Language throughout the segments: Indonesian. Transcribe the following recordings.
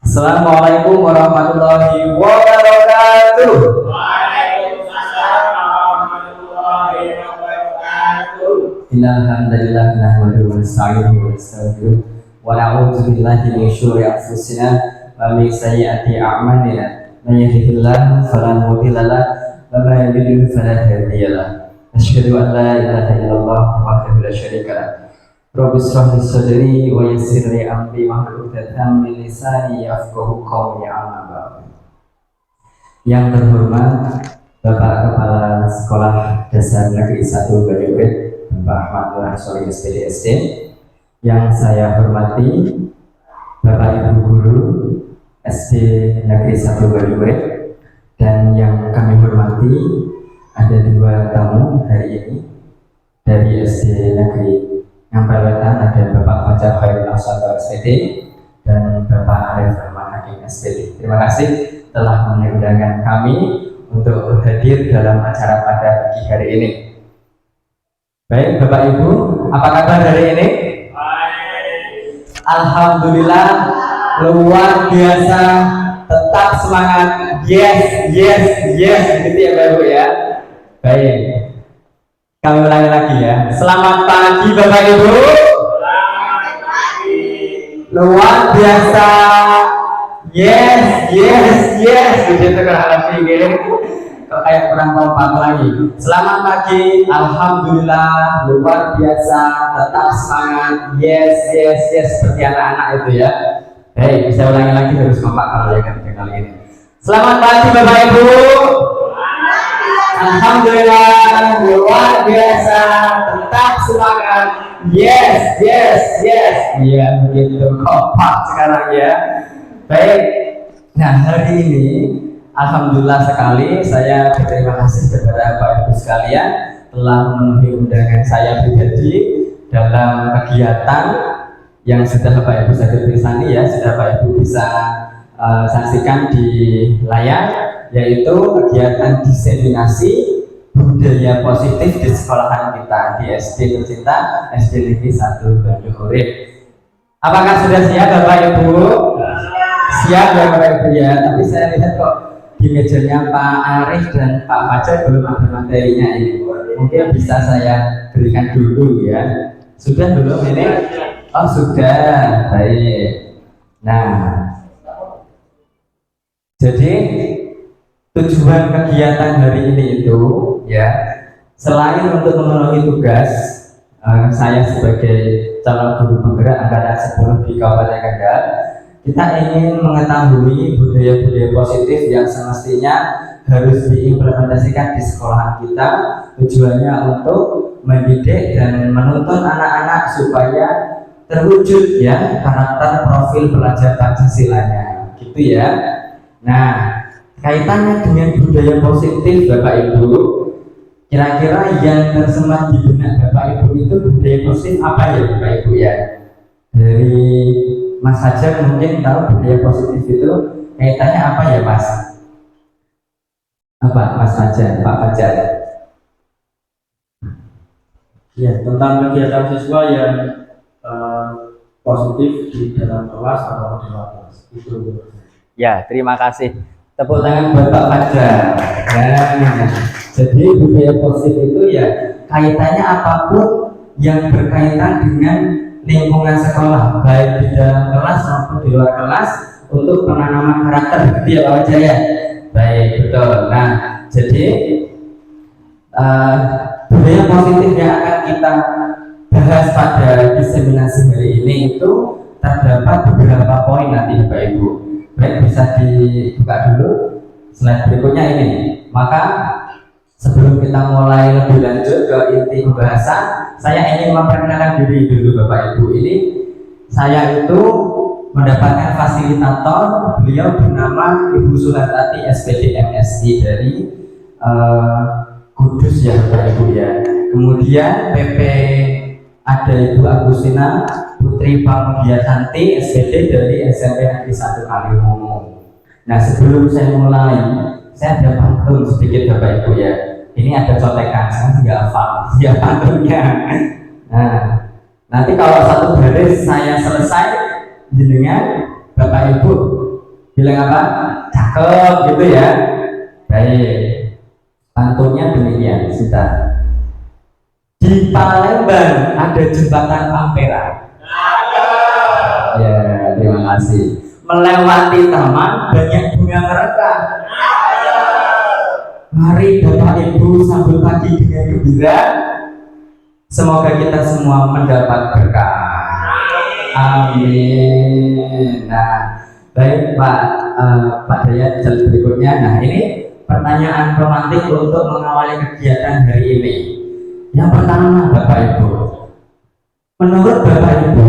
Assalamualaikum warahmatullahi wabarakatuh. Waalaikumsalam warahmatullahi wabarakatuh. Innal hamdalillah nahmaduhu wa nasta'inuhu wa nastaghfiruh wa na'udzu billahi min syururi anfusina wa min sayyiati a'malina. May yahdihillahu fala mudilla lahu wa may yudlil fala hadiya lahu. Asyhadu an la ilaha illallah wahdahu la syarika lahu. Rabbi shrah li sadri wa yassir li amri wahlul 'uqdatam min lisani yafqahu qawli. Amma ba'du. Yang terhormat Bapak Kepala Sekolah Dasar Negeri 1 Banyurit, Bapak Ahmad Nur Ansori SPDSD. Yang saya hormati Bapak Ibu Guru SD Negeri 1 Banyurit, dan yang kami hormati ada dua tamu hari ini dari SD Negeri Ngampelwetan, ada Bapak Fajar Khairul Nafsanto SPD dan Bapak Arif Rahman Hakim SPD. Terima kasih telah memenuhi undangan kami untuk hadir dalam acara pada pagi hari ini. Baik Bapak Ibu, apa kabar hari ini? Alhamdulillah, luar biasa, tetap semangat, yes, gitu ya Bapak Ibu ya. Baik, kami ulangi lagi ya. Selamat pagi Bapak Ibu. Selamat pagi. Luar biasa. Yes. Begitu kurang lebih. Kok kayak kurang kompak lagi. Selamat pagi. Alhamdulillah, luar biasa, tetap semangat. Yes. Seperti anak-anak itu ya. Baik, bisa ulangi lagi, harus kompak kalau ya kan kali ini. Selamat pagi Bapak Ibu. Alhamdulillah, luar biasa, tetap semangat. Yes. Iya, begitu kompak sekarang ya. Baik. Nah, hari ini alhamdulillah sekali saya berterima kasih kepada Bapak Ibu sekalian telah memenuhi undangan saya pribadi dalam kegiatan yang sudah Bapak Ibu sadar tulisannya ya, sudah Bapak Ibu bisa saksikan di layar, yaitu kegiatan diseminasi budaya positif di sekolahan kita di SD tercinta SD Negeri 1 Banyurit. Apakah sudah siap Bapak Ibu? Siap ya Bapak Ibu ya. Tapi saya lihat kok di mejanya Pak Arif dan Pak Fajar belum ada materinya ini. Mungkin bisa saya berikan dulu ya. Sudah belum ini? Oh sudah, baik. Nah, jadi tujuan kegiatan hari ini itu ya, selain untuk memenuhi tugas saya sebagai calon guru penggerak angkatan 10 di Kabupaten Kendal, kita ingin mengetahui budaya-budaya positif yang semestinya harus diimplementasikan di sekolahan kita. Tujuannya untuk mendidik dan menuntun anak-anak supaya terwujud ya karakter profil pelajar Pancasilanya, gitu ya. Nah, kaitannya dengan budaya positif Bapak Ibu, kira-kira yang tersemat di benak Bapak Ibu itu budaya positif apa ya Bapak Ibu ya? Dari Mas Fajar mungkin tahu budaya positif itu kaitannya apa ya Mas? Apa Mas Fajar, Pak Fajar? Ya, tentang kegiatan siswa yang positif di dalam kelas atau di luar kelas itu. Ya, terima kasih. Tepuk tangan buat Pak Fajar. Nah, jadi budaya positif itu ya kaitannya apapun yang berkaitan dengan lingkungan sekolah, baik di dalam kelas maupun di luar kelas, untuk penanaman karakter, gitu ya Pak Fajar ya. Baik, betul. Nah, jadi budaya positif yang akan kita bahas pada diseminasi hari ini itu terdapat beberapa poin nanti Bapak Ibu. Baik, bisa dibuka dulu slide berikutnya ini. Maka sebelum kita mulai lebih lanjut ke inti pembahasan, saya ingin memperkenalkan diri dulu Bapak Ibu. Ini saya itu mendapatkan fasilitator, beliau bernama Ibu Sulartati SPD MSI dari Kudus ya Bapak Ibu ya. Kemudian PP ada Ibu Agustina Putri Pamudiasanti SPD dari SMP Negeri 1 Kaliwungu. Nah, sebelum saya mulai, saya ada pantun sedikit Bapak Ibu ya. Ini ada contekan, saya nggak hafal ya pantunnya. Nah, nanti kalau satu baris saya selesai, jenengan Bapak Ibu bilang apa? Cakep gitu ya. Baik, pantunnya demikian. Sudah. Di Palembang ada jembatan Ampera. Ya, terima kasih. Melewati taman banyak bunga mereka. Mari Bapak Ibu sambut pagi dengan gembira. Semoga kita semua mendapat berkah. Amin. Nah, baik Pak Dayat berikutnya. Nah, ini pertanyaan romantik untuk mengawali kegiatan hari ini. Yang pertama Bapak Ibu, menurut Bapak Ibu,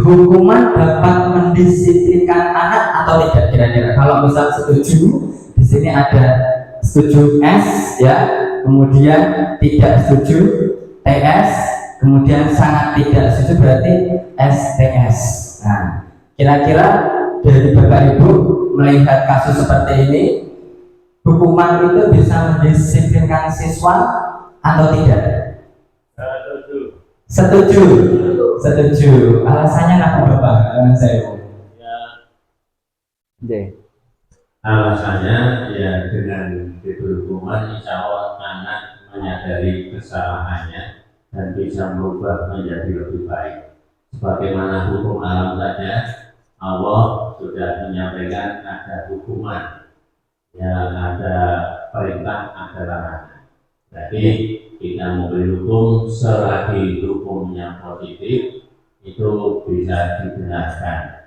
hukuman dapat mendisiplinkan anak atau tidak kira-kira? Kalau misal setuju, di sini ada setuju S ya, kemudian tidak setuju TS, kemudian sangat tidak setuju berarti STS. Nah, kira-kira dari Bapak Ibu melihat kasus seperti ini, hukuman itu bisa mendisiplinkan siswa atau tidak? Setuju. Setuju. Alasannya apa Bapak? Saya. Ya. Alasannya ya dengan diberi hukuman insya Allah anak menyadari kesalahannya dan bisa berubah menjadi lebih baik. Sebagaimana hukum alam saja, Allah sudah menyampaikan ada hukuman, yang ada perintah, ada larangan. Jadi kita memberi hukum selagi hukumnya positif itu bisa dibenarkan,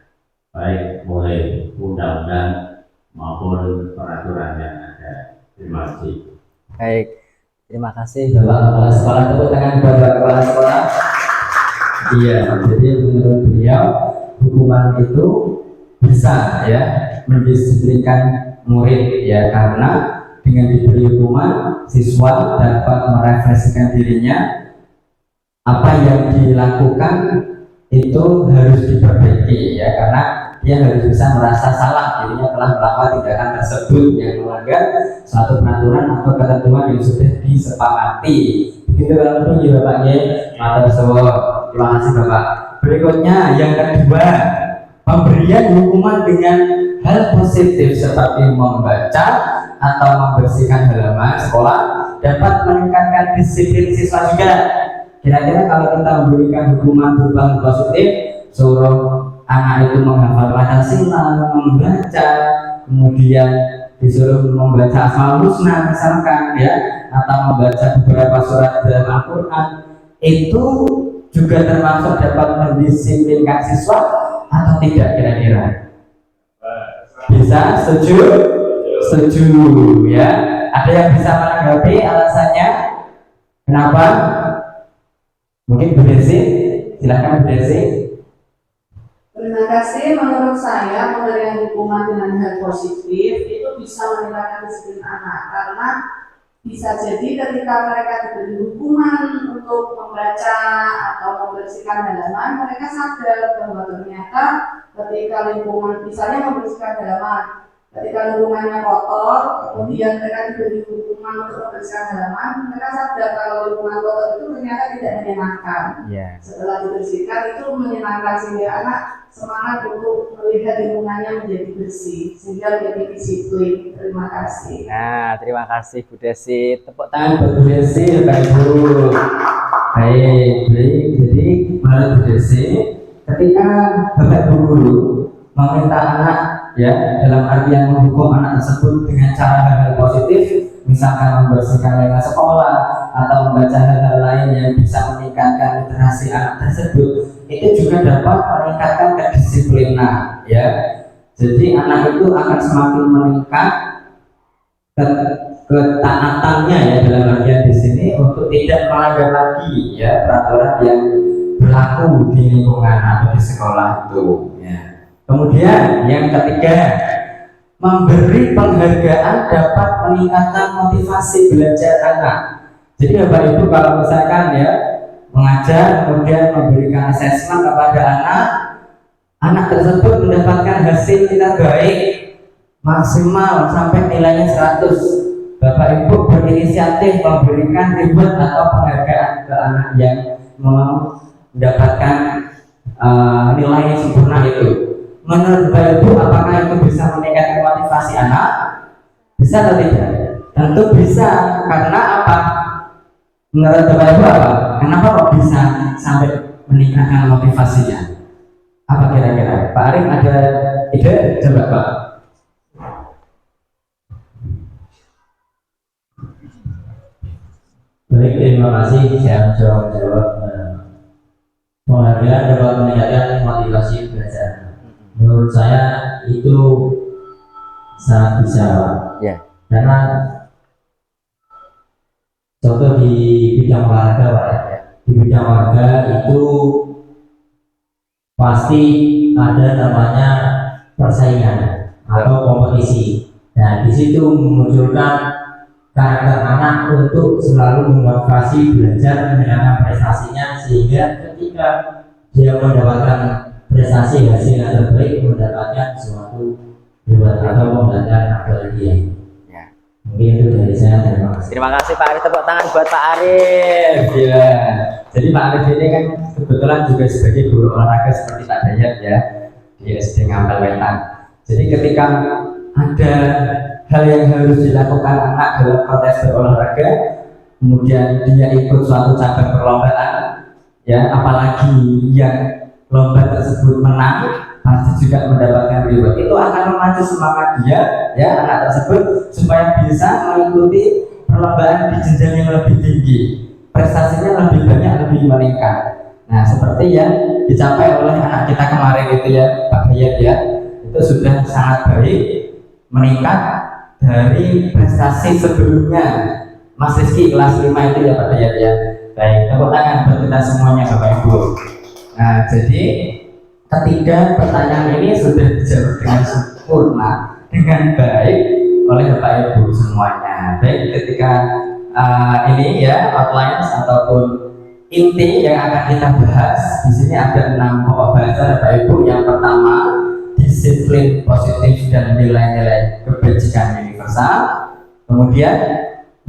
baik mulai undang-undang maupun peraturan yang ada. Terima kasih. Baik, terima kasih Bapak Kepala Sekolah. Tepuk tangan Bapak Kepala Sekolah. Iya, jadi menurut beliau hukuman itu bisa ya mendisiplinkan murid ya, karena dengan diberi hukuman siswa dapat merefleksikan dirinya, apa yang dilakukan itu harus diperbaiki ya, karena dia harus bisa merasa salah dirinya telah melakukan tindakan tersebut yang melanggar suatu peraturan atau ketentuan yang sudah disepakati. Begitu kalau begitu ya Bapak ya. Matur suwun. Terima kasih Bapak. Berikutnya yang kedua, pemberian hukuman dengan hal positif seperti membaca atau membersihkan halaman sekolah dapat meningkatkan disiplin siswa juga. Kira-kira kalau kita memberikan hukuman berupa hal positif, suruh anak itu menghafal Pancasila, membaca, kemudian disuruh membaca Asmaul Husna misalkan ya, atau membaca beberapa surat dalam Al-Quran, itu juga termasuk dapat mendisiplinkan siswa atau tidak kira-kira? Bisa? Setuju? Setuju ya. Ada yang bisa menanggapi alasannya? Kenapa? Mungkin Bu Desi, silakan Bu Desi. Terima kasih. Menurut saya pemberian hukuman dengan hal positif itu bisa meningkatkan disiplin anak, karena bisa jadi ketika mereka diberi hukuman untuk membaca atau membersihkan halaman, mereka sadar bahwa ternyata ketika lingkungan, misalnya membersihkan halaman, ketika lingkungannya kotor, kemudian mereka diberi hukuman untuk membersihkan halaman, mereka sadar kalau lingkungan kotor itu ternyata tidak menyenangkan. Setelah dibersihkan itu menyenangkan, sehingga anak semangat untuk melihat lingkungannya menjadi bersih, sehingga menjadi disiplin. Terima kasih. Nah, terima kasih Bu Desi. Tepuk tangan buat Bu Desi, Bapak Ibu. Baik. Jadi menurut Bu Desi, ketika Bapak Ibu guru meminta anak ya, dalam artian menghukum anak tersebut dengan cara hal-hal positif, misalkan membersihkan lingkungan sekolah atau membaca hal-hal lain yang bisa meningkatkan literasi anak tersebut, itu juga dapat meningkatkan kedisiplinan ya. Jadi anak itu akan semakin meningkat ketaatannya ya, dalam artian di sini untuk tidak melanggar lagi ya peraturan yang berlaku di lingkungan atau di sekolah itu ya. Kemudian yang ketiga, memberi penghargaan dapat meningkatkan motivasi belajar anak. Jadi Bapak Ibu kalau misalkan ya mengajar kemudian memberikan asesmen kepada anak tersebut mendapatkan hasil tidak baik maksimal sampai nilainya 100, Bapak Ibu berinisiatif memberikan reward atau penghargaan ke anak yang mendapatkan nilai yang sempurna itu. Menurut Bapak Ibu apakah itu bisa meningkatkan motivasi anak? Bisa atau tidak? Tentu bisa. Karena apa? Menurut Bapak Ibu apa? Kenapa kok bisa sampai meningkatkan motivasinya? Apa kira-kira? Pak Arif ada ide? Coba Pak. Baik, terima kasih. Saya menjawab. Penghargaan dapat meningkatkan motivasi belajar. Menurut saya itu sangat bisa, Pak. Ya. Karena contoh di bidang olahraga, Pak. Di bidang olahraga itu pasti ada namanya persaingan atau kompetisi. Nah, di situ memunculkan karakter anak untuk selalu memotivasi belajar meningkatkan prestasinya, sehingga ketika dia mendapatkan prestasi hasil yang terbaik mendapatkan suatu reward atau penghargaan apalagi. Ya. Mungkin itu dari saya. Terima kasih. Terima kasih Pak Arif, tepuk tangan buat Pak Arif. Ya. Jadi Pak Arif ini kan kebetulan juga sebagai guru olahraga seperti Pak Dayat ya di SD Ngampel Wetan. Jadi ketika ada hal yang harus dilakukan anak dalam konteks berolahraga, kemudian dia ikut suatu cabang perlombaan, ya apalagi yang lomba tersebut menang, pasti juga mendapatkan reward. Itu akan memacu semangat dia, ya anak tersebut supaya bisa mengikuti perlombaan di jenjang yang lebih tinggi, prestasinya lebih banyak, lebih meningkat. Nah seperti yang dicapai oleh anak kita kemarin itu ya Pak Hayat ya, itu sudah sangat baik, meningkat dari prestasi sebelumnya. Mas Rizky kelas 5 itu ya Pak Dayat ya. Baik, tepuk tangan buat kita semuanya Bapak Ibu. Nah jadi ketiga pertanyaan ini sudah dijawab dengan sempurna, dengan baik oleh Bapak Ibu semuanya. Baik, ketika ini ya outline ataupun inti yang akan kita bahas di sini ada 6 pokok bahasa Bapak Ibu. Yang pertama, disiplin positif dan nilai-nilai kebajikan universal. Kemudian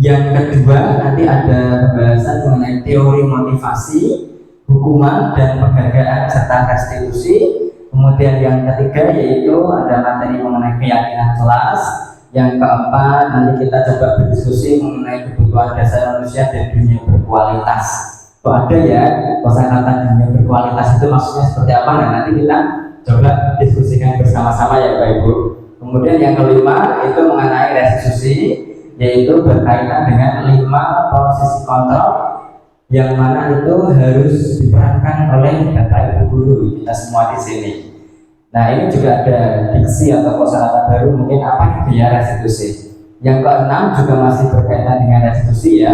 yang kedua nanti ada pembahasan mengenai teori motivasi, hukuman dan penghargaan serta restitusi. Kemudian yang ketiga yaitu ada materi mengenai keyakinan kelas. Yang keempat nanti kita coba berdiskusi mengenai kebutuhan dasar manusia dan dunia berkualitas. Kok ada ya kosakata dunia berkualitas itu maksudnya seperti apa? Nah nanti kita coba diskusikan bersama-sama ya Bapak Ibu. Kemudian yang kelima itu mengenai restitusi, yaitu berkaitan dengan 5 posisi kontrol yang mana itu harus diperankan oleh Bapak Ibu guru kita semua di sini. Nah ini juga ada diksi atau kosakata baru, mungkin apa itu ya restitusi. Yang keenam juga masih berkaitan dengan restitusi ya,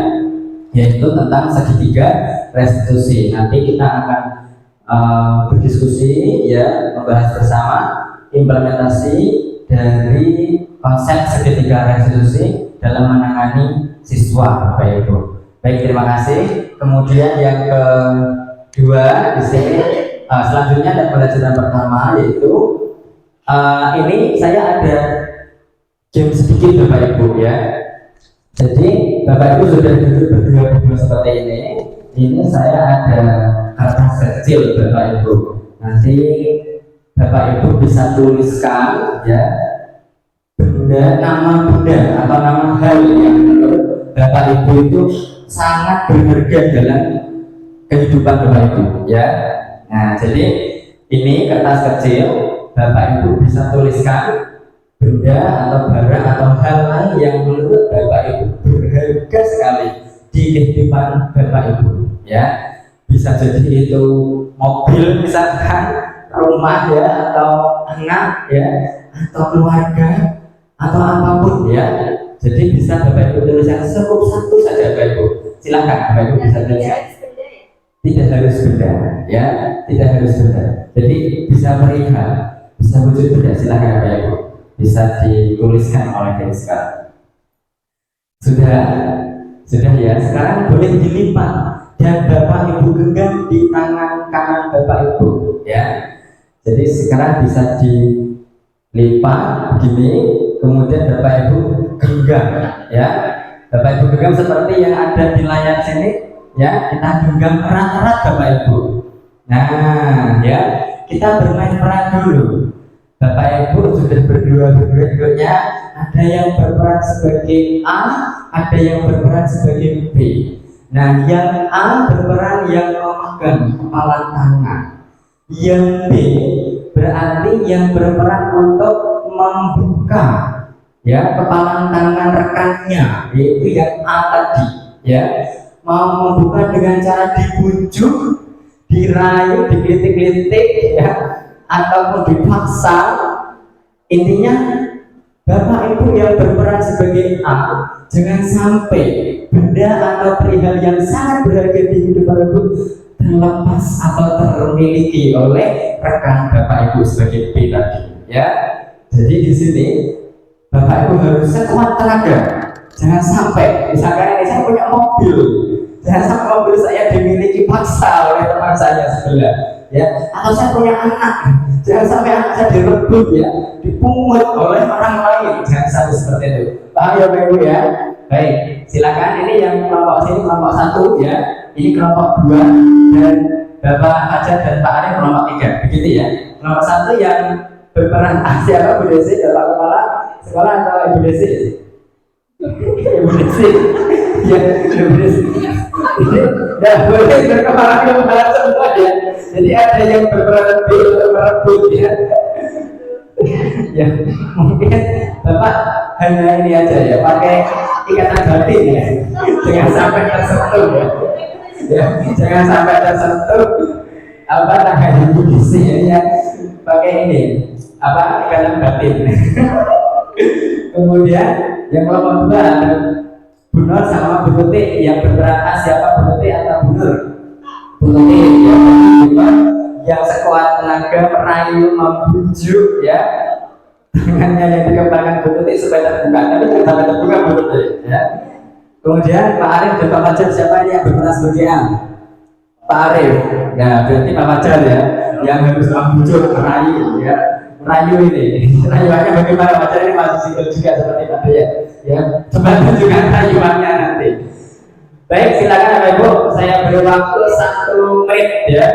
yaitu tentang segitiga restitusi. Nanti kita akan berdiskusi ya, membahas bersama implementasi dari konsep segitiga restitusi dalam menangani siswa Bapak Ibu. Baik, terima kasih. Kemudian yang kedua di sini selanjutnya ada pelajaran pertama yaitu ini saya ada game sedikit Bapak Ibu ya. Jadi Bapak Ibu sudah duduk berdua seperti ini. Ini saya ada kertas kecil Bapak Ibu. Nanti Bapak Ibu bisa tuliskan ya nama benda atau nama hal yang menurut Bapak Ibu itu sangat berharga dalam kehidupan Bapak Ibu ya. Nah jadi ini kertas kecil, Bapak Ibu bisa tuliskan benda atau barang atau hal lain yang menurut Bapak Ibu berharga sekali di kehidupan Bapak Ibu ya. Bisa jadi itu mobil misalkan, rumah ya, atau anak ya, atau keluarga atau apapun ya. Jadi bisa Bapak Ibu tuliskan cukup satu saja Bapak Ibu. Silakan Bapak Ibu bisa tuliskan. Tidak harus benda ya, tidak harus benda. Jadi bisa perihal, bisa wujud benda. Silakan Bapak Ibu, bisa dituliskan oleh dari sekarang. Sudah Sudah ya, sekarang boleh dilipat dan Bapak Ibu genggam di tangan kanan Bapak Ibu ya. Jadi sekarang bisa dilipat begini, kemudian Bapak Ibu genggam ya. Bapak Ibu genggam seperti yang ada di layar sini ya. Kita genggam erat-erat Bapak Ibu. Nah ya, kita bermain peran dulu. Bapak Ibu sudah berdua-duanya, ada yang berperan sebagai A, ada yang berperan sebagai B. Nah, yang A berperan yang memegang kepala tangan. Yang B berarti yang berperan untuk membuka ya kepala tangan rekannya, yaitu yang A tadi ya. Mau membuka dengan cara dibujuk, dirayu, digelitik-gelitik ya, ataupun dipaksa. Intinya Bapak Ibu yang berperan sebagai A, jangan sampai benda atau perihal yang sangat berharga di hidup Bapak Ibu terlepas atau termiliki oleh rekan Bapak Ibu sebagai B tadi ya. Jadi di sini Bapak Ibu harus sekuat tenaga. Jangan sampai, misalkan ini saya punya mobil, jangan sampai mobil saya dimiliki paksa oleh teman saya sebelah ya, atau saya punya anak, jangan sampai anak saya direbut ya, dipungut oleh orang lain, jangan sampai seperti itu. Paham ya Bapak Ibu ya? Baik, silakan. Ini yang kelompok sini kelompok 1 ya, ini kelompok 2, dan Bapak Fajar dan Pak Arif kelompok 3, begitu ya. Kelompok 1 yang berperan siapa? Bu Desi, Bapak Kepala Sekolah atau Ibu Desi? Ibu Desi ya, Ibu Desi ya, boleh berkepala semua ya. Jadi ada yang berperan lebih untuk merebut ya. Ya, mungkin Bapak hanya ini aja ya, pakai ikatan batin ya, jangan sampai tersentuh ya, jangan sampai tersentuh apa tangan Ibu Desi ya, pakai ini apa ikatan batin. Kemudian yang kelompok 2 Bu Nur sama Bu Tuti, yang berperan siapa? Bu Tuti atau Bu Nur? Bu Tuti yang sekuat tenaga merayu, membujuk ya, tangannya yang dikembangkan Bu Tuti supaya terbuka, tapi jangan sampai terbuka Bu Tuti ya. Kemudian Pak Arif dan Pak Fajar, siapa ini yang berperan sebagai A? Pak Arif. Nah berarti Pak Fajar ya, yang harus membujuk, merayu ya. Rayu ini, rayuannya bagaimana? Fajar ini masih single juga seperti tadi ya. Coba tunjukkan rayuannya nanti. Baik, silakan Bapak Ibu, saya beri waktu 1 menit ya,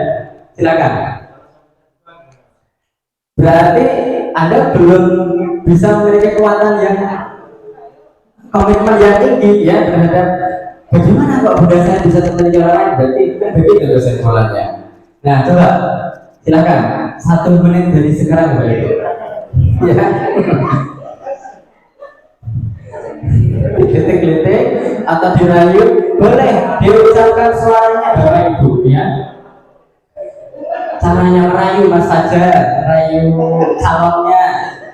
silakan. Berarti Anda belum bisa memiliki kekuatan yang komitmen yang tinggi ya terhadap bagaimana kok bunda saya bisa memiliki orang lain, berarti kan begitu kesimpulannya. Nah coba silakan 1 menit dari sekarang Bapak Ibu ya. Diklitik-klitik atau dirayu, boleh diucapkan suaranya Bapak Ibu ya. Caranya merayu Mas Fajar, merayu calonnya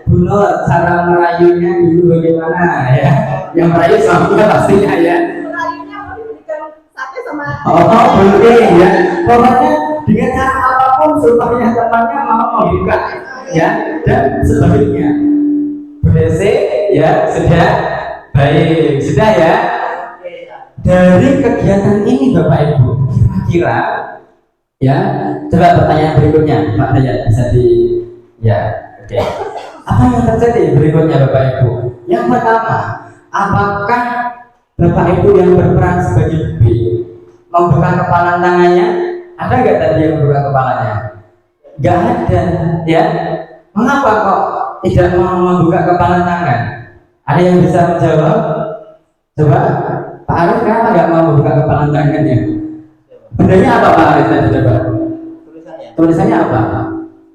Bu Nur, cara merayunya dulu bagaimana ya. Yang merayu suaminya pastinya ya. Merayunya mau diberikan sate sama boleh ya. Pokoknya dengan cara apapun supaya temannya mau membuka ya, dan sebaliknya. Berese ya, sudah. Baik, sudah ya. Dari kegiatan ini Bapak Ibu, kira-kira ya, coba pertanyaan berikutnya Pak Dayat bisa di ya, oke. Apa yang terjadi berikutnya Bapak Ibu? Yang pertama, apakah Bapak Ibu yang berperan sebagai B membuka kepala tangannya? Ada nggak tadi yang membuka kepalanya? Nggak ada ya. Mengapa kok tidak mau membuka kepala tangan? Ada yang bisa menjawab? Coba Pak Arif, kenapa nggak mau membuka kepala tangannya? Bendanya apa Pak Arif tadi coba? Tulisannya apa?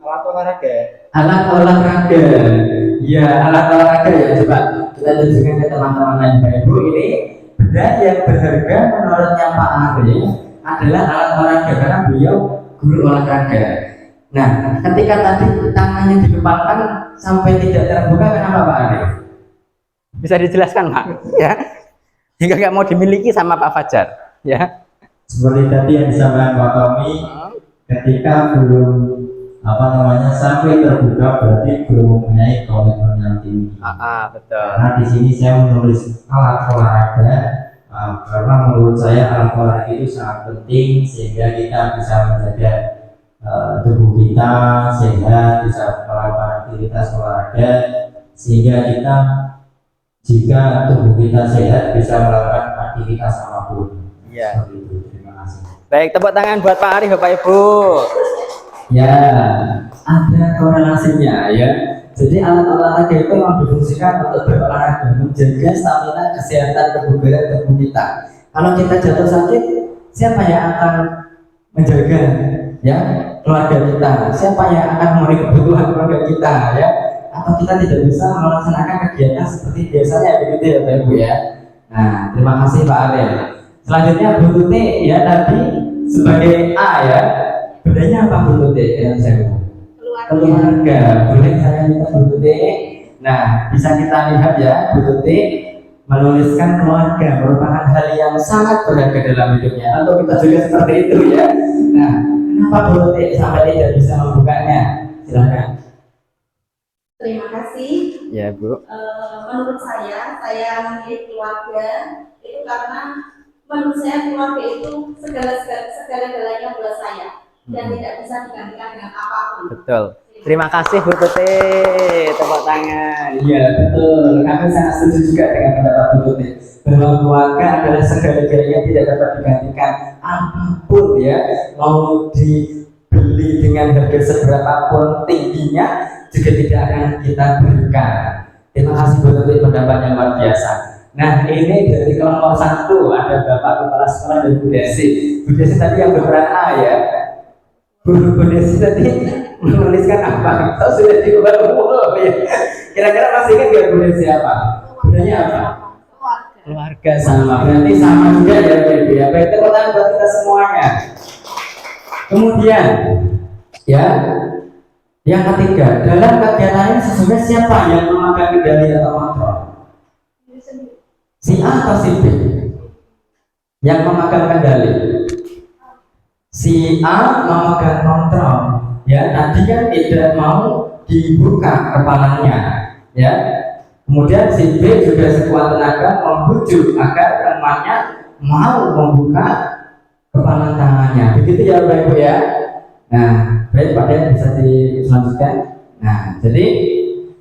Alat olahraga. Alat olahraga. Ya, alat olahraga ya. Coba kita tunjukkan ke teman-teman lain Bapak Ibu, ini benda yang berharga menurutnya Pak Arif adalah alat olahraga karena beliau guru olahraga. Nah, ketika tadi tangannya dikepalkan sampai tidak terbuka, kenapa Pak Arif? Bisa dijelaskan Pak? Ya, hingga nggak mau dimiliki sama Pak Fajar. Ya. Seperti tadi yang disampaikan Pak Tommy, ketika belum sampai terbuka berarti belum mempunyai komitmen yang tinggi. Betul. Karena di sini saya menulis alat olahraga karena menurut saya olahraga itu sangat penting sehingga kita bisa menjaga tubuh kita sehat, bisa melakukan aktivitas olahraga sehingga kita jika tubuh kita sehat bisa melakukan aktivitas apapun. Iya. Seperti itu. Terima kasih. Baik, tepuk tangan buat Pak Arif, Bapak Ibu. Ya, ada korelasinya ya. Jadi alat olahraga itu memang difungsikan untuk berolahraga, menjaga stamina, kesehatan, kebugaran tubuh kita. Kalau kita jatuh sakit, siapa yang akan menjaga ya keluarga kita? Siapa yang akan memenuhi kebutuhan keluarga kita ya? Atau kita tidak bisa melaksanakan kegiatan seperti biasanya begitu ya Bapak Ibu ya. Nah, terima kasih Pak Arif. Selanjutnya Bu Tuti ya tadi sebagai A ya. Bedanya apa Bu Tuti yang saya mau? Keluarga. Boleh saya minta Bu Tuti? Nah, bisa kita lihat ya Bu Tuti menuliskan keluarga merupakan hal yang sangat berharga dalam hidupnya. Atau kita juga seperti itu ya. Nah, kenapa Bu Tuti sampai tidak bisa membukanya? Silakan. Terima kasih. Ya Bu. Menurut saya memilih keluarga itu karena menurut saya keluarga itu segala-galanya buat saya dan tidak bisa digantikan dengan apapun. Betul. Terima kasih Bu Tuti. Tepuk tangan. Iya betul. Kami sangat setuju juga dengan pendapat Bu Tuti bahwa keluarga adalah segala-galanya tidak dapat digantikan apapun ya. Mau dibeli dengan harga seberapapun tingginya juga tidak akan kita berikan. Terima kasih Bu Tuti pendapatnya luar biasa. Nah ini dari kelompok 1 ada Bapak Kepala Sekolah dan Bu Desi. Bu Desi tadi yang berperan A ya. Bu Desi tadi menuliskan apa? Tahu sudah diubah ya. Kira-kira masih ingat gak Bu Desi apa? Bedanya apa? Keluarga sama. Berarti sama juga ya Bapak ya. Baik tepuk tangan buat kita semuanya. Kemudian ya yang ketiga dalam kegiatan ini sesungguhnya siapa yang memegang kendali atau kontrol? Si A atau si B? Yang memegang kendali. Si A memegang kontrol. Ya, tadi kan tidak mau dibuka kepalanya. Ya. Kemudian si B juga sekuat tenaga membujuk agar temannya mau membuka kepala tangannya. Begitu ya Bapak Ibu ya. Nah, baik Pak Den bisa dilanjutkan. Nah, jadi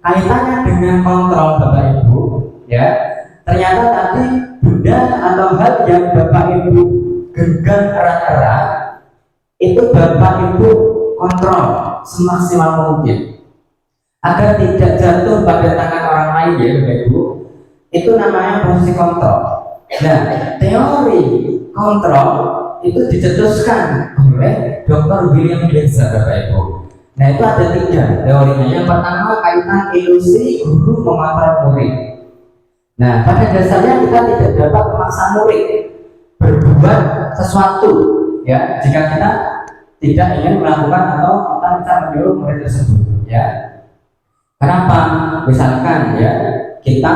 kaitannya dengan kontrol Bapak Ibu ya. Ternyata tadi benda atau hal yang Bapak Ibu genggam erat-erat itu Bapak Ibu kontrol semaksimal mungkin agar tidak jatuh pada tangan orang lain ya Bapak Ibu. Itu namanya posisi kontrol. Nah, teori kontrol itu dicetuskan oleh Dr. William Glasser Bapak Ibu. Nah itu ada 3 teorinya. Yang pertama kaitan ilusi guru mengontrol murid. Nah, pada dasarnya kita tidak dapat memaksa murid berbuat sesuatu ya jika kita tidak ingin melakukan atau kita bisa menyuruh murid tersebut ya. Kenapa? Misalkan ya kita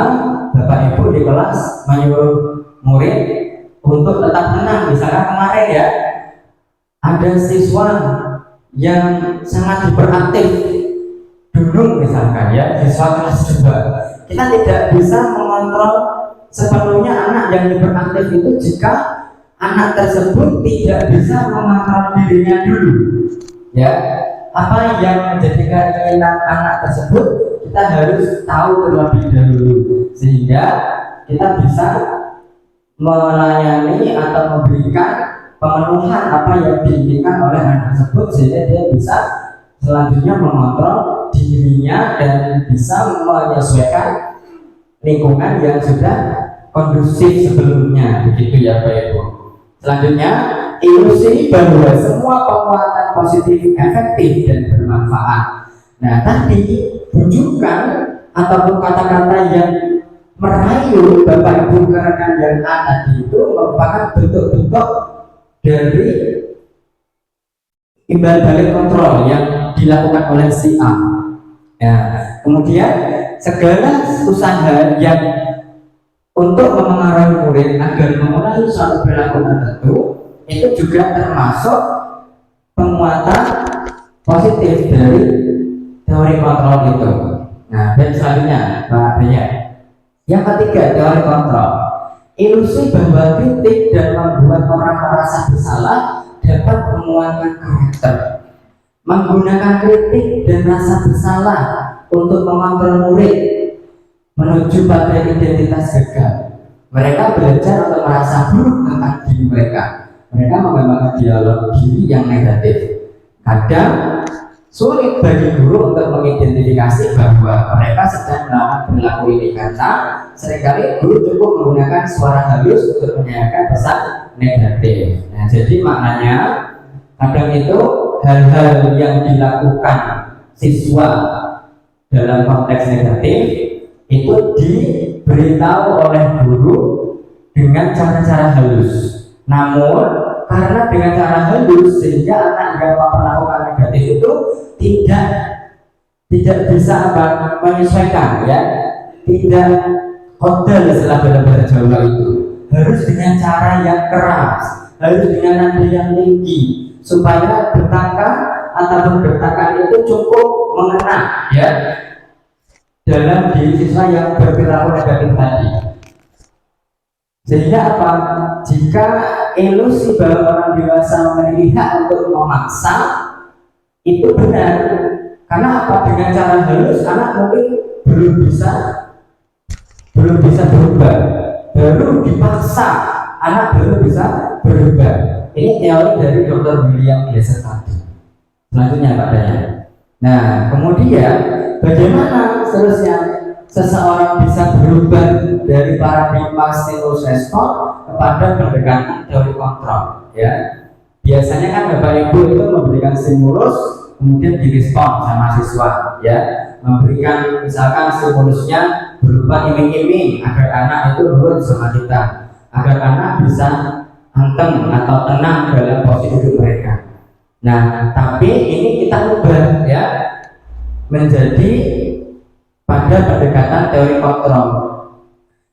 Bapak Ibu di kelas menyuruh murid untuk tetap tenang. Misalkan kemarin ya ada siswa yang sangat hiperaktif dulu misalkan ya siswa kelas 2. Kita tidak bisa mengontrol sepenuhnya anak yang hiperaktif itu jika anak tersebut tidak bisa mengontrol dirinya dulu ya. Apa yang menjadikan keinginan anak tersebut kita harus tahu terlebih dahulu sehingga kita bisa melayani atau memberikan pemenuhan apa yang diinginkan oleh anak tersebut sehingga dia bisa selanjutnya mengontrol dirinya dan bisa menyesuaikan lingkungan yang sudah kondusif sebelumnya begitu ya Bapak Ibu. Selanjutnya ilusi bahwa semua penguatan positif efektif dan bermanfaat. Nah tadi bujukan ataupun kata-kata yang merayu Bapak Ibu karena yang A tadi itu merupakan bentuk-bentuk dari imbal balik kontrol yang dilakukan oleh si A. Ya, kemudian segala usaha yang untuk memengaruhi murid agar memulai suatu perilaku tertentu itu juga termasuk penguatan positif dari teori kontrol itu. Nah, dan selanjutnya Pak Banyak. Yang ketiga teori kontrol ilusi bahwa kritik dan membuat orang merasa bersalah dapat menguatkan karakter. Menggunakan kritik dan rasa bersalah untuk mengontrol murid menuju pada identitas gagal. Mereka belajar untuk merasa buruk tentang diri mereka. Mereka mengembangkan dialog diri yang negatif. Kadang sulit bagi guru untuk mengidentifikasi bahwa mereka sedang melakukan perilaku ini karena seringkali guru cukup menggunakan suara halus untuk menyampaikan pesan negatif. Nah, jadi maknanya kadang itu hal-hal yang dilakukan siswa dalam konteks negatif itu diberitahu oleh guru dengan cara-cara halus. Namun karena dengan cara halus sehingga anak yang melakukan negatif itu tidak bisa menyesuaikan, ya, tidak kodal setelah benar-benar Jawa itu harus dengan cara yang keras, harus dengan nada yang tinggi supaya bentakan ataupun bentakan itu cukup mengena, ya, dalam diri siswa yang berperilaku negatif tadi. Sehingga apa? Jika ilusi bahwa orang dewasa memiliki hak untuk memaksa itu benar, karena apa? Dengan cara halus anak mungkin belum bisa berubah, baru dipaksa anak belum bisa berubah. Ini teori dari Dr. William Glasser tadi. Selanjutnya Pak Daya. Nah, kemudian bagaimana seterusnya seseorang bisa berubah dari paradigma stimulus respon kepada pendekatan teori kontrol, ya. Biasanya kan Bapak Ibu itu memberikan stimulus kemudian direspon sama siswa, ya, memberikan misalkan stimulusnya berupa iming-iming agar anak itu nurut sama kita, agar anak bisa anteng atau tenang dalam posisi hidup mereka. Nah, tapi ini kita ubah, ya, menjadi pada pendekatan teori kontrol.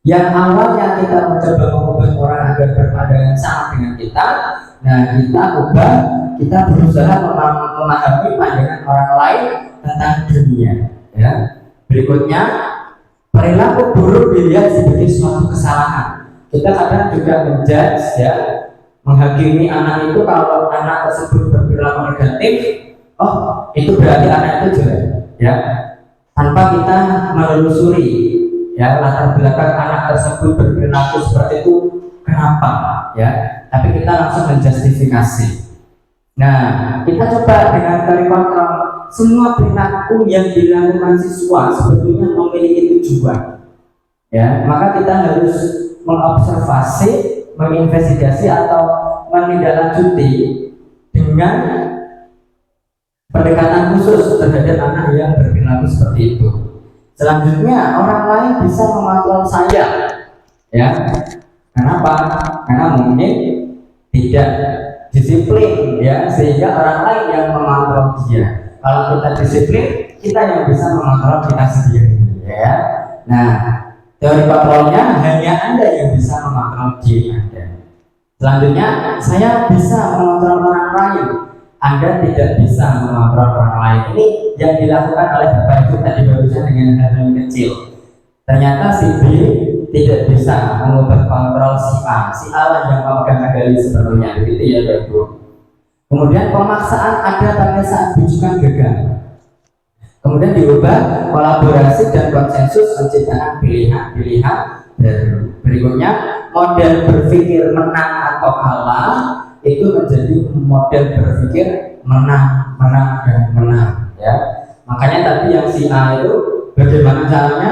Yang awalnya kita mencoba mengubah orang agar berpandangan sama dengan kita, nah kita ubah, kita berusaha memahami pandangan orang lain tentang dunia, ya. Berikutnya, perilaku buruk dilihat sebagai suatu kesalahan. Kita kadang juga menjudge, ya, menghakimi anak itu kalau anak tersebut berperilaku negatif, oh itu berarti anak itu jelek, ya, tanpa kita menelusuri, ya, latar belakang anak tersebut berperilaku seperti itu kenapa, ya, tapi kita langsung menjustifikasi. Nah, kita coba dengan teori kontrol. Semua perilaku yang dilakukan siswa sebetulnya memiliki tujuan, ya, maka kita harus mengobservasi, menginvestigasi atau menindaklanjuti dengan pendekatan khusus terhadap anak yang berperilaku seperti itu. Selanjutnya, orang lain bisa mengontrol saya, ya. Kenapa? Karena mungkin tidak disiplin, ya, sehingga orang lain yang mengontrol dia. Kalau kita disiplin, kita yang bisa mengontrol kita sendiri, ya. Nah, teori kontrolnya hanya Anda yang bisa mengontrol diri Anda. Selanjutnya, saya bisa mengontrol orang lain. Anda tidak bisa mengontrol orang lain. Ini yang dilakukan oleh Bapak Ibu tadi barusan dengan hal-hal kecil. Ternyata si B tidak bisa mengubah kontrol si A lah yang memegang kendali sepenuhnya, begitu ya Bapak Ibu. Kemudian pemaksaan ada pada saat bujukan gagal. Kemudian diubah kolaborasi dan konsensus menciptakan pilihan-pilihan baru. Berikutnya, model berpikir menang atau kalah itu menjadi model berpikir menang, dan menang, ya. Makanya tadi yang si A itu bagaimana caranya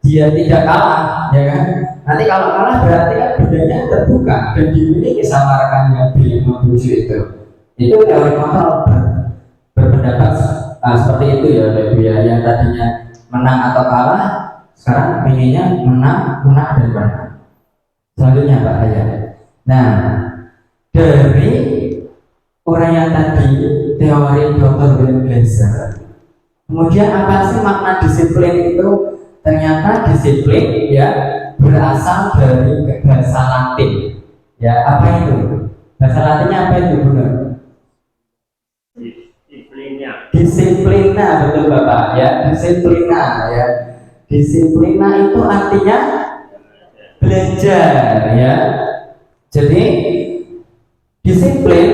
dia tidak kalah, ya kan? Nanti kalau kalah berarti kan bedanya terbuka dan dimiliki sama rekannya B yang menuju itu. Itu teori kontrol berpendapat seperti itu, ya Bapak Ibu, ya. Yang tadinya menang atau kalah sekarang pengennya menang dan menang. Selanjutnya Pak Hayat. Nah, dari uraian tadi teori Dr. William Glasser, kemudian apa sih makna disiplin itu? Ternyata disiplin, ya, berasal dari bahasa Latin, ya. Apa itu? Bahasa Latinnya apa itu, benar? Disiplina, betul Bapak, ya. Disiplina, ya. Disiplina itu artinya belajar ya. Jadi disiplin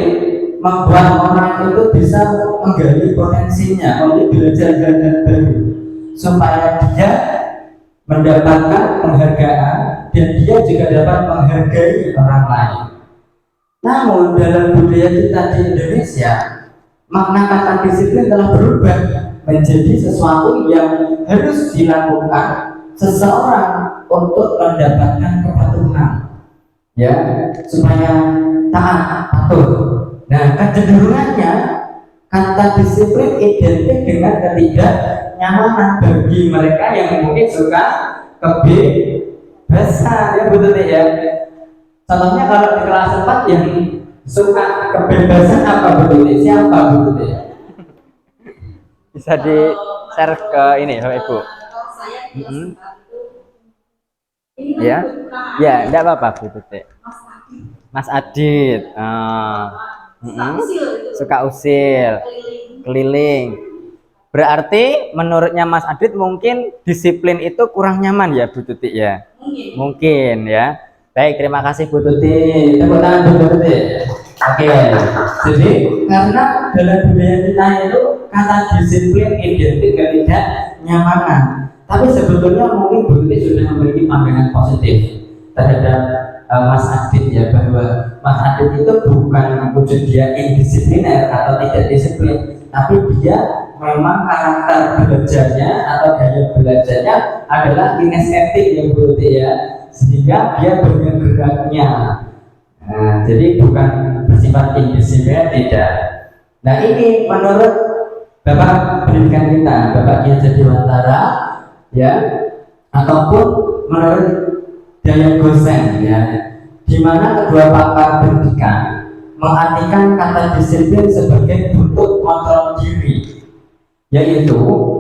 membuat orang itu bisa menggali potensinya untuk belajar hal baru supaya dia mendapatkan penghargaan dan dia juga dapat menghargai orang lain. Namun dalam budaya kita di Indonesia, makna kata disiplin telah berubah menjadi sesuatu yang harus dilakukan seseorang untuk mendapatkan kepatuhan, ya, supaya taat patuh. Nah, kecenderungannya kata disiplin identik dengan ketidaknyamanan bagi mereka yang mungkin suka kebebasan, ya betul ya. Contohnya kalau di kelas 4 yang suka kebebasan apa betul? Siapa betul ya? Bisa di share ke ini Bapak Ibu. Kalau saya di Mm-mm. S4 itu, ini kan Ya. bukan Ya, enggak apa-apa Bu Tuti. Mas Adi. Mas Adit. Suka usil itu. Suka usil, Keliling. keliling. Berarti menurutnya Mas Adit mungkin disiplin itu kurang nyaman ya Bu Tuti ya? Mungkin. Mungkin ya. Baik, terima kasih Bu Tuti. Tepuk tangan Bu Tuti. Oke, jadi karena dalam budaya kita itu kata disiplin identik ketidaknyamanan. Tapi sebetulnya mungkin Bu Tuti sudah memiliki pandangan positif terhadap Mas Adit ya, bahwa Mas Adit itu bukan wujud dia indisipliner atau tidak disiplin, tapi dia memang karakter belajarnya atau gaya belajarnya adalah kinestetik ya Bu Tuti ya, sehingga dia banyak geraknya. Nah, jadi bukan bersifat indisipliner, tidak. Nah, ini menurut Bapak pendidikan kita, Bapak Kiai Jatiwantara ya, ataupun menurut Daya Gosen ya, di mana kedua pakar pendidikan mengartikan kata disiplin sebagai bentuk kontrol diri, yaitu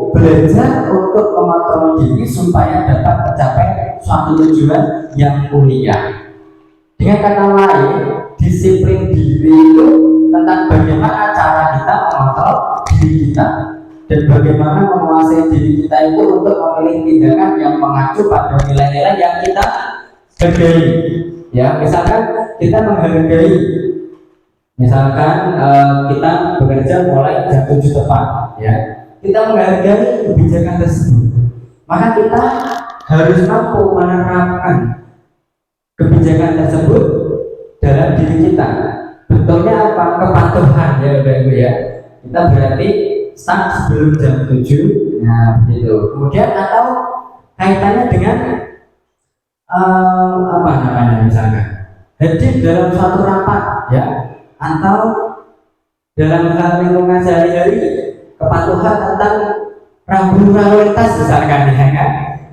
belajar untuk mengontrol diri supaya dapat mencapai suatu tujuan yang mulia. Dengan kata lain, disiplin diri itu tentang bagaimana cara kita mengontrol diri kita dan bagaimana menguasai diri kita itu untuk memilih tindakan yang mengacu pada nilai-nilai yang kita hargai. Ya, misalkan kita menghargai, misalkan kita bekerja mulai jam 7 tepat, ya, kita menghargai kebijakan tersebut, maka kita harus mampu menerapkan kebijakan tersebut dalam diri kita. Bentuknya apa? Kepatuhan ya Bapak Ibu ya. Kita berarti start sebelum jam 7. Nah, begitu. Kemudian atau kaitannya dengan apa namanya, misalkan hadir dalam suatu rapat ya, atau dalam hal lingkungan sehari-hari, kepatuhan tentang rambu lalu lintas misalkan ya kan,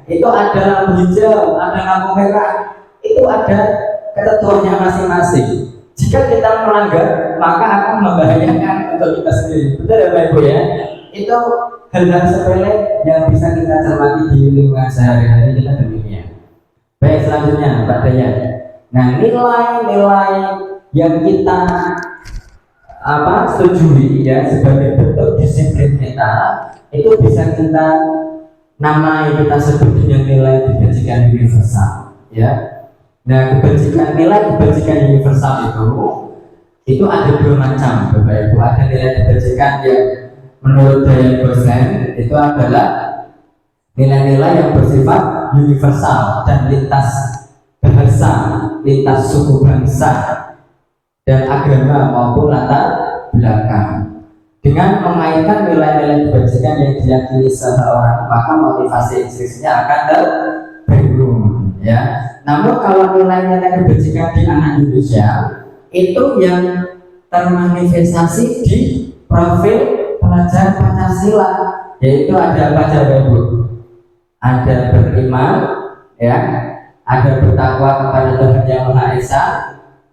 itu ada lampu hijau, ada lampu merah, itu ada ketentuannya masing-masing. Jika kita melanggar, maka akan membahayakan untuk kita sendiri. Betul ya Bapak Ibu ya? Itu hal-hal sepele yang bisa kita cermati di lingkungan sehari-hari kita demikian. Baik, selanjutnya Pak Dayan. Nah, nilai-nilai yang kita setujui ya sebagai bentuk disiplin kita, itu bisa kita namai, kita sebut dengan nilai kebajikan universal ya. Nah, kebajikan universal itu ada dua macam Bapak Ibu. Ada nilai kebajikan yang menurut Daya Gosen itu adalah nilai-nilai yang bersifat universal dan lintas bahasa, lintas suku bangsa dan agama maupun latar belakang. Dengan mengaitkan nilai-nilai kebajikan yang diyakini seseorang, maka motivasi instruksinya akan terbangun ya. Namun kalau nilai-nilai kebajikan di anak Indonesia itu yang termanifestasi di profil pelajar Pancasila, yaitu ada apa saja Ibu? Ada beriman ya, ada bertakwa kepada Tuhan Yang Maha Esa,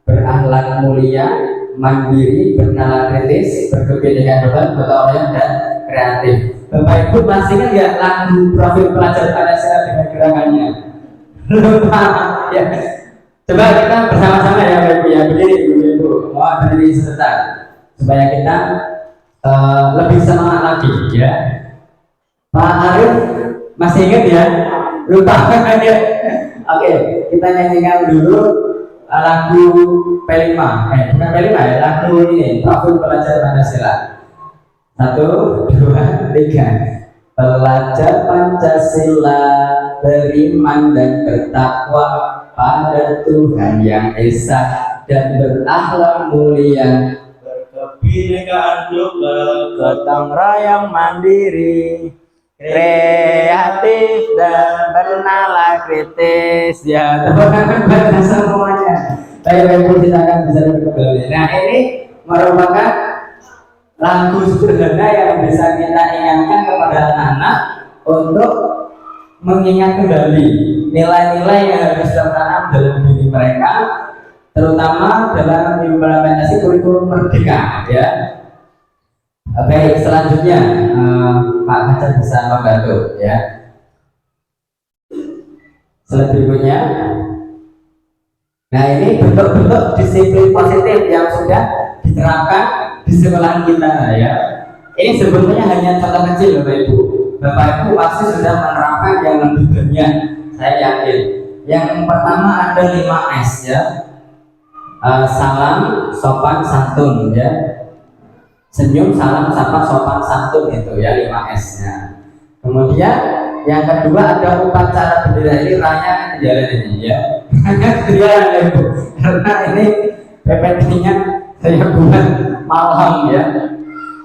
berakhlak mulia, mandiri, bernalar kritis, berkepentingan beban, gotong royong dan kreatif. Bapak Ibu masih kan nggak lagu profil pelajar Pancasila dengan gerakannya? Lupa ya. Coba kita bersama-sama ya Bapak Ibu ya, berdiri dulu Ibu, mau berdiri sebentar supaya kita lebih semangat lagi ya. Pak Arif masih ingat ya? Lupa ya. Oke, kita nyanyikan dulu lagu P5. Bukan P5 ya, lagu ini Profil Pelajar Pancasila. 1, 2, 3. Pelajar Pancasila beriman dan bertakwa pada Tuhan yang esa dan berakhlak mulia, Kebinekaan global, gotong royong mandiri, kreatif dan bernalar kritis. Ya, tepuk tangan buat semuanya. Baik-baik, silakan bisa kembali. Nah, ini merupakan lagu sederhana yang bisa kita ingatkan kepada anak-anak untuk mengingat kembali nilai-nilai yang harus tertanam dalam diri mereka, terutama dalam implementasi kurikulum merdeka, ya. Baik, selanjutnya Pak Fajar bisa membantu, ya. Slide berikutnya. Nah, ini bentuk-bentuk disiplin positif yang sudah diterapkan di sekolah kita, ya. Ini sebetulnya hanya contoh kecil, Bapak Ibu. Bapak Ibu pasti sudah menerapkan yang lebih banyak, saya yakin. Yang pertama ada 5S, ya. Salam, sopan, santun, ya. Senyum, salam, sapa, sopan, santun, itu ya 5S-nya. Kemudian yang kedua ada upacara bendera, ini raya jalan ini, ya. Iya, Ibu. Karena ini PPT-nya saya buat malam, ya.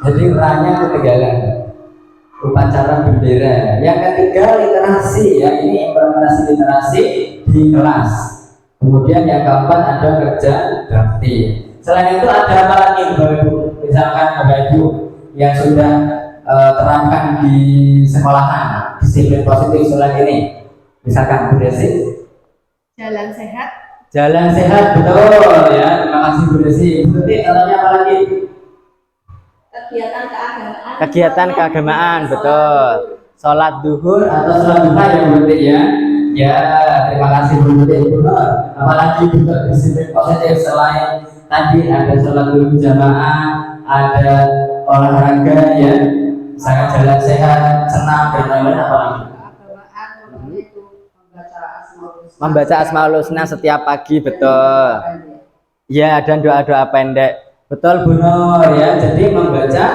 Jadi raya ketinggalan upacara bendera. Yang ketiga literasi, ya. Ini implementasi literasi di kelas. Kemudian yang keempat ada kerja bakti. Selain itu ada apa lagi, Bapak Ibu? Misalkan Bapak Ibu yang sudah terapkan di sekolahan disiplin positif selain ini, misalkan Bu Desi. Jalan sehat. Jalan sehat, betul, ya. Terima kasih Bu Desi. Bu Desi, katanya apa lagi? Kegiatan keagamaan. kegiatan keagamaan, betul. Sholat duhur Atau sholat duha ya Bu Desi, ya. Ya, terima kasih Bu Desi. Benar. Apalagi bentuk disiplin positif selain tadi ada sholat duhur jamaah, ada olahraga, ya. Misalkan jalan sehat, senam dan lain-lain, apa lagi? Keagamaan itu membaca Asmaul Husna. membaca Asmaul Husna setiap pagi, betul. Ya, dan doa-doa pendek. Betul Bu Nur, ya. Jadi membaca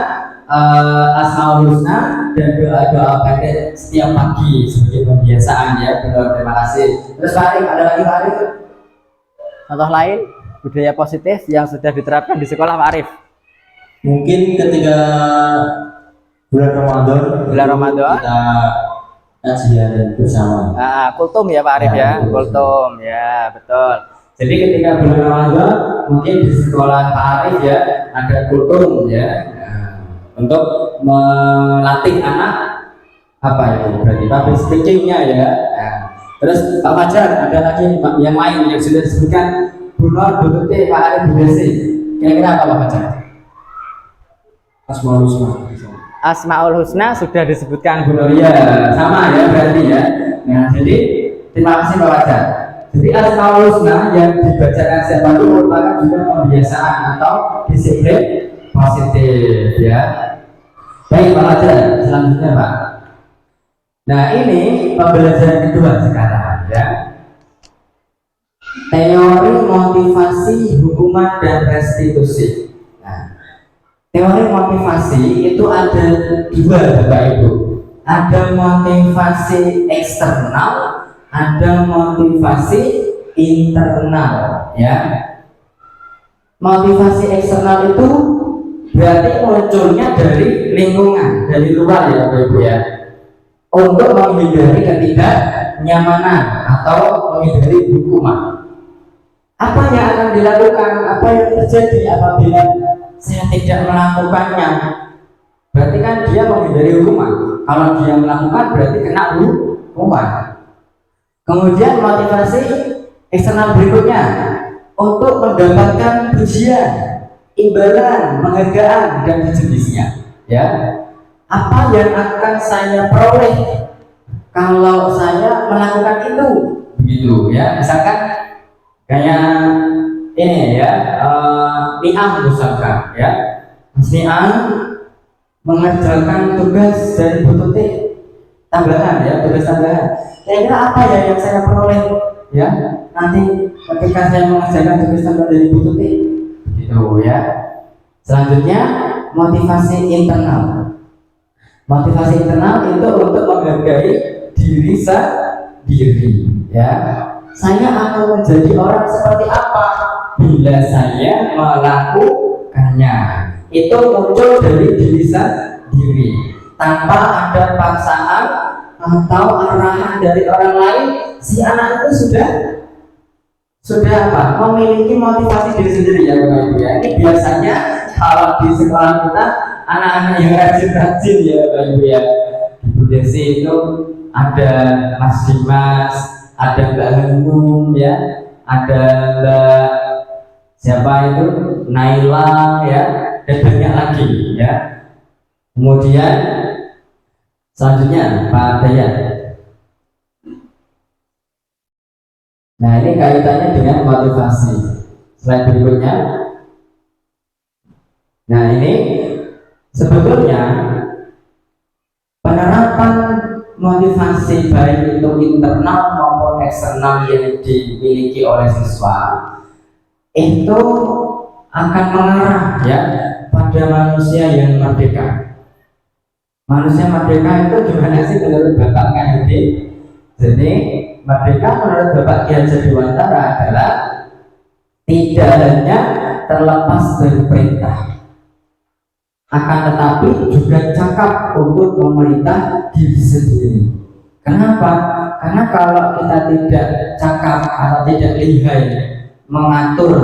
Asmaul Husna dan doa-doa pendek setiap pagi sebagai pembiasaan, ya. Bu Nur, terima kasih. Terus Pak Arif, ada lagi Pak Arif? Contoh lain budaya positif yang sudah diterapkan di sekolah, Pak Arif. Mungkin ketika bulan Ramadan kita kajian bersama. Kultum ya Pak Arif, ya, kultum, ya, betul. Jadi ketika bulan Ramadan mungkin di sekolah Pak Arif, ya, ada kultum, ya. Untuk melatih anak apa itu? Berarti public speaking-nya, ya. Terus Pak Fajar, ada lagi yang lain yang sudah disebutkan Bu Nur, Bu Tuti, Pak Arif, Bu Desi. Kira-kira apa Pak Fajar? Asmaul Husna. Asmaul Husna sudah disebutkan Bu Nur. Ya, sama ya berarti, ya. Nah, jadi terima kasih Pak Fajar. Jadi Asmaul Husna yang dibacakan siapa itu merupakan juga pembiasaan atau disiplin positif, ya. Baik Pak Fajar, selanjutnya Pak. Nah, ini pembelajaran kedua sekarang, ya. Teori motivasi, hukuman dan restitusi. Nah, teori motivasi itu ada dua, Bapak Ibu. Ada motivasi eksternal, ada motivasi internal, ya. Motivasi eksternal itu berarti munculnya dari lingkungan, dari luar, ya Bapak Ibu, ya. Untuk menghindari ketidaknyamanan atau menghindari hukuman. Apa yang akan dilakukan? Apa yang terjadi apabila saya tidak melakukannya? Berarti kan dia menghindari hukuman. Kalau dia melakukan berarti kena hukuman. Kemudian motivasi eksternal berikutnya untuk mendapatkan pujian, imbalan, penghargaan dan sejenisnya, ya. Apa yang akan saya peroleh kalau saya melakukan itu, begitu, ya. Misalkan kayak ini, ya, Niam misalkan, ya. Mas Niam mengerjakan tugas dari Bu Tuti tambahan, ya, tugas tambahan. Kira-kira apa ya yang saya peroleh ya nanti ketika saya mengerjakan tugas dari Bu Tuti gitu ya. Selanjutnya motivasi internal. Motivasi internal itu untuk menghargai diri sendiri ya. Saya akan menjadi orang seperti apa bila saya melakukannya. Itu muncul dari diri sendiri tanpa ada paksaan atau arahan dari orang lain. Si anak itu sudah apa? Memiliki motivasi diri sendiri ya Bapak Ibu ya. Ini biasanya kalau di sekolah kita anak-anak yang rajin-rajin ya Bapak Ibu ya. Di Bu Desi itu ada Mas Dimas, ada Mbak Hanum ya, ada Mbak siapa itu Naila ya, dan banyak lagi ya. Kemudian selanjutnya Pak Dayat. Nah ini kaitannya dengan motivasi. Slide berikutnya. Nah ini sebetulnya penerapan motivasi baik itu internal maupun eksternal yang dimiliki oleh siswa itu akan mengarah ya pada manusia yang merdeka. Manusia merdeka itu gimana sih menurut Bapak KHD? Jadi merdeka menurut Bapak Ki Hajar Dewantara adalah tidak hanya terlepas dari perintah, akan tetapi juga cakap untuk memerintah diri sendiri. Kenapa? Karena kalau kita tidak cakap atau tidak lihai mengatur,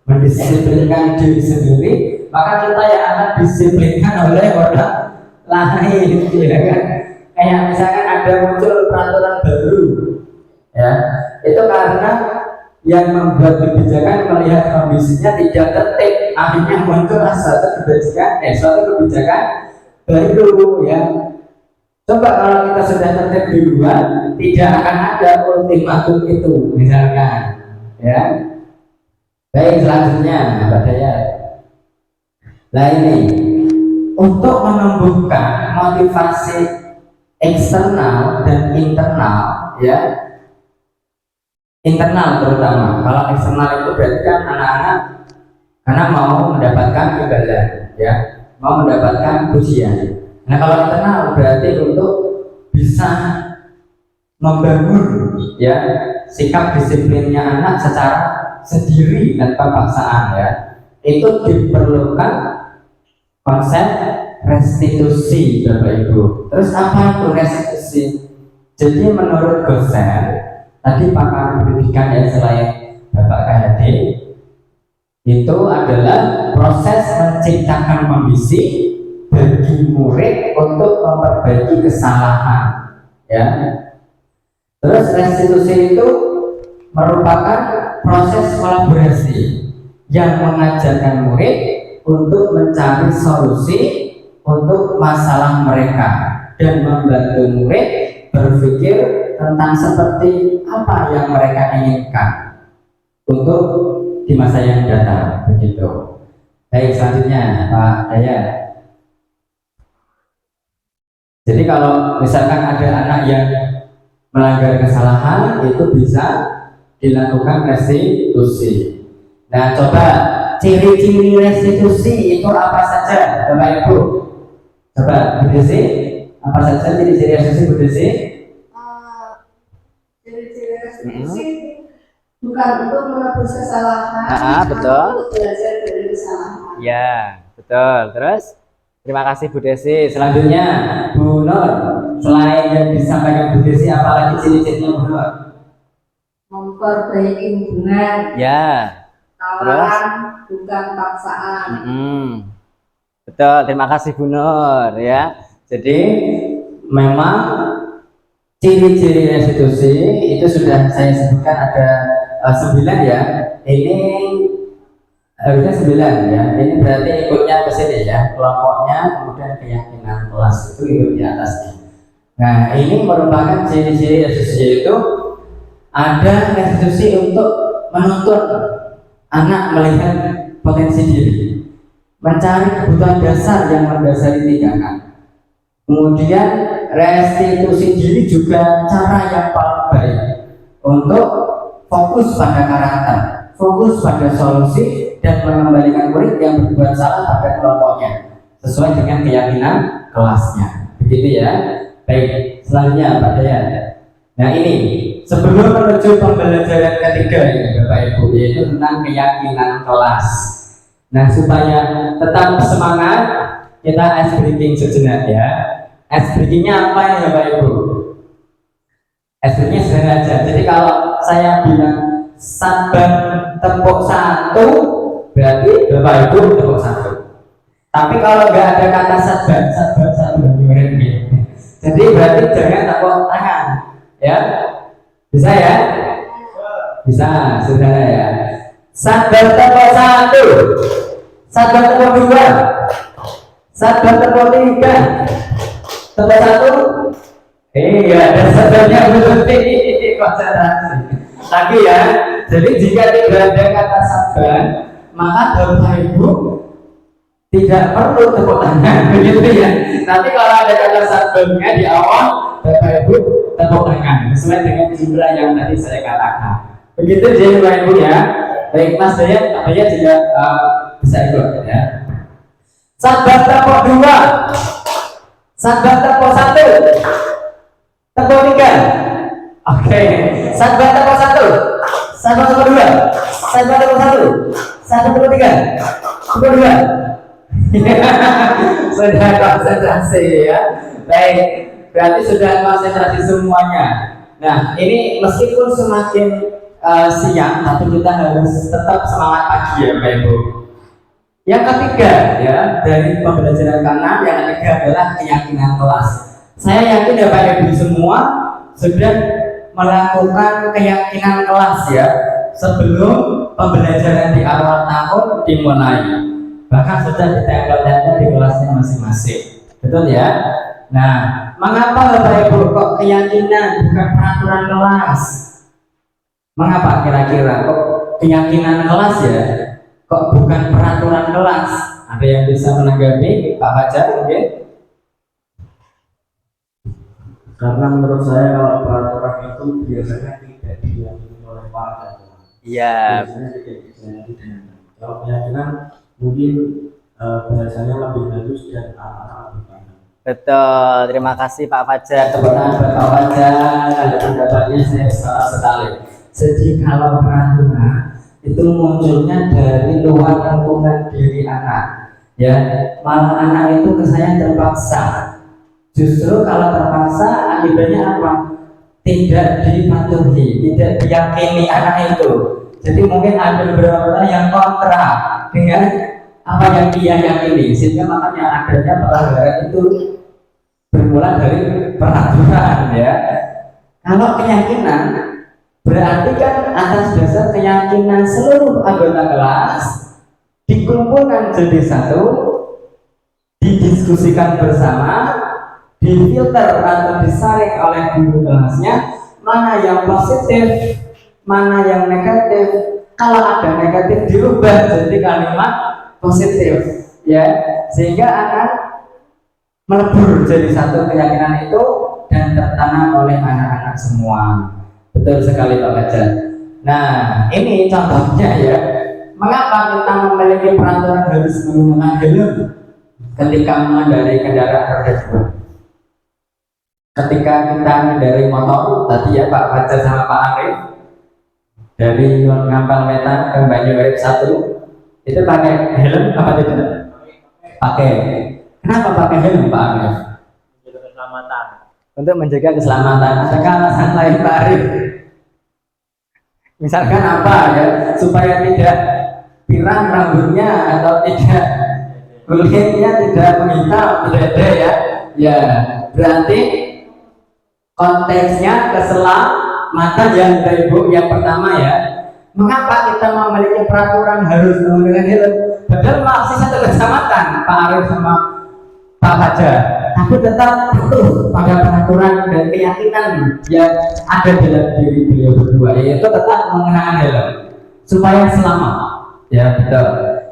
mendisiplinkan diri sendiri, maka kita yang akan disiplinkan oleh orang lain, ya kan? Kayak misalkan ada muncul peraturan baru, ya, itu karena yang membuat kebijakan melihat kondisinya tidak tertib, akhirnya muncul suatu kebijakan baru, ya. Coba kalau kita sudah tertib duluan, tidak akan ada ultimatum itu, misalkan, ya. Baik, selanjutnya, Mbak Dayat. Nah ini untuk menumbuhkan motivasi eksternal dan internal, ya. Internal terutama. Kalau eksternal itu berarti kan anak-anak karena mau mendapatkan imbalan, ya, mau mendapatkan pujian. Nah kalau internal berarti untuk bisa membangun, ya, sikap disiplinnya anak secara sendiri tanpa paksaan, ya. Itu diperlukan konsep restitusi, Bapak Ibu. Terus apa itu restitusi? Jadi menurut dosen tadi pakar pendidikan yang selain Bapak KHD itu adalah proses menciptakan kondisi bagi murid untuk memperbaiki kesalahan, ya. Terus restitusi itu merupakan proses kolaborasi yang mengajarkan murid untuk mencari solusi untuk masalah mereka dan membantu murid berpikir tentang seperti apa yang mereka inginkan untuk di masa yang datang, begitu. Baik, selanjutnya Pak Dayat. Jadi kalau misalkan ada anak yang melanggar kesalahan, itu bisa dilakukan restitusi. Nah, coba ciri-ciri restitusi itu apa saja, Bapak Ibu? Coba Bu Desi, apa saja ciri-ciri restitusi, Bu Desi? Ciri-ciri restitusi bukan untuk menebus kesalahan, betul. untuk belajar dari kesalahan. Ya, betul. Terus terima kasih Bu Desi. Selanjutnya Bu Nur. Selain yang disampaikan Bu Desi, apalagi ciri-cirinya Bu Nur? Memperbaiki hubungan. Ya. Tawaran bukan paksaan. Betul, terima kasih Bu Nur, ya. Jadi memang ciri-ciri restitusi itu sudah saya sebutkan ada 9 ya. Ini harusnya 9 ya. Ini berarti ikutnya ke sini ya. Kelompoknya kemudian keyakinan kelas itu ikut di atasnya. Nah ini merupakan ciri-ciri restitusi itu ada restitusi untuk menuntun anak melihat potensi diri, mencari kebutuhan dasar yang mendasari tindakan. Kemudian restitusi diri juga cara yang paling baik untuk fokus pada karakter, fokus pada solusi, dan mengembalikan murid yang berbuat salah pada kelompoknya sesuai dengan keyakinan kelasnya. Begitu ya. Baik, selanjutnya Pak Dayan. Nah ini sebelum menuju pembelajaran ketiga ini Bapak Ibu, yaitu tentang keyakinan kelas. Nah supaya tetap semangat, kita ice breaking sejenak ya. Ice breakingnya apa ya Bapak Ibu? Ice breakingnya sederhana aja. Jadi kalau saya bilang sabar tepuk satu, berarti Bapak Ibu tepuk satu. Tapi kalau nggak ada kata sabar gitu. Jadi berarti jangan tepuk tangan, ya. Bisa ya? Bisa, sederhana ya. Sabar tepuk satu, sabar tepuk dua, sabar tepuk tiga, tepuk satu. Iya, ada sabarnya berarti konsentrasi. Lagi ya. Jadi jika tidak ada kata sabar, maka Bapak Ibu tidak perlu tepuk tangan, begitu ya. Nanti kalau ada kata sabarnya di awal, Bapak Ibu tepuk tangan sesuai dengan jumlah yang tadi saya katakan. Begitu jadi Bapak Ibu ya. Baik Mas Dayan, apa ya juga bisa ikut ya. Sabar tepuk dua, sabar tepuk satu, tepuk tiga. Oke, sabar tepuk satu, sabar tepuk dua, sabar tepuk satu, sabar tepuk tiga, tepuk dua. Sudah konsentrasi ya. Baik, berarti sudah konsentrasi semuanya. Nah, ini meskipun semakin siang, tapi kita harus tetap semangat pagi ya, Bapak Ibu. Yang ketiga ya, dari pembelajaran kanan, yang ketiga adalah keyakinan kelas. Saya yakin ya Bapak Ibu semua sudah melakukan keyakinan kelas ya sebelum pembelajaran di awal tahun dimulai. Bahkan sudah ditempel-tempel di kelasnya masing-masing. Betul ya? Nah, mengapa Bapak Ibu kok keyakinan bukan peraturan kelas? Mengapa kira-kira kok keyakinan kelas ya? Kok bukan peraturan kelas? Ada yang bisa menanggapi Pak Fajar mungkin? Karena menurut saya kalau peraturan itu biasanya tidak diyakini oleh para ulama. Iya. Biasanya tidak diyakini dengan kalau keyakinan mungkin bahasanya lebih halus dan anak-anak lebih paham. Betul, terima kasih Pak Fajar. Tepuk tangan buat Pak Fajar. Ada pendapatnya saya salah sekali. Jadi kalau peraturan itu munculnya dari luar lingkungan diri anak, ya malah anak itu kesannya terpaksa. Justru kalau terpaksa akibatnya apa? Tidak dipatuhi, tidak diyakini anak itu. Jadi mungkin ada beberapa orang yang kontra dengan apa yang dia yakini, sehingga makanya adanya pelanggaran itu bermula dari peraturan ya. Kalau keyakinan berarti kan atas dasar keyakinan seluruh anggota kelas dikumpulkan jadi satu, didiskusikan bersama, difilter atau disaring oleh guru kelasnya, mana yang positif, mana yang negatif. Kalau ada negatif dirubah jadi kalimat positif, ya, sehingga akan melebur jadi satu keyakinan itu dan tertanam oleh anak-anak semua. Betul sekali Pak Fajar. Nah, ini contohnya ya. Mengapa kita memiliki peraturan harus menggunakan helm ketika mengendarai kendaraan roda dua? Ketika kita mengendarai motor, tadi ya Pak Fajar sama Pak Arif dari Ngampang Wetan ke Banyuwangi 1 itu pakai helm apa tidak? Pakai. Kenapa pakai helm Pak Arif? Menjaga keselamatan. Untuk menjaga keselamatan. Adakah alasan lain Pak Arif? Misalkan apa ya, supaya tidak pirang rambutnya atau tidak kulitnya tidak menghitam, tidak ada ya. Ya, berarti konteksnya keselamatan yang dari Ibu yang pertama ya. Mengapa kita memiliki peraturan harus menggunakan helm? Padahal masih satu kecamatan Pak Arif sama Pak Fajar, tapi tetap patuh pada peraturan dan keyakinan yang ada dalam diri beliau berdua, yaitu tetap mengenakan helm supaya selamat. Ya betul.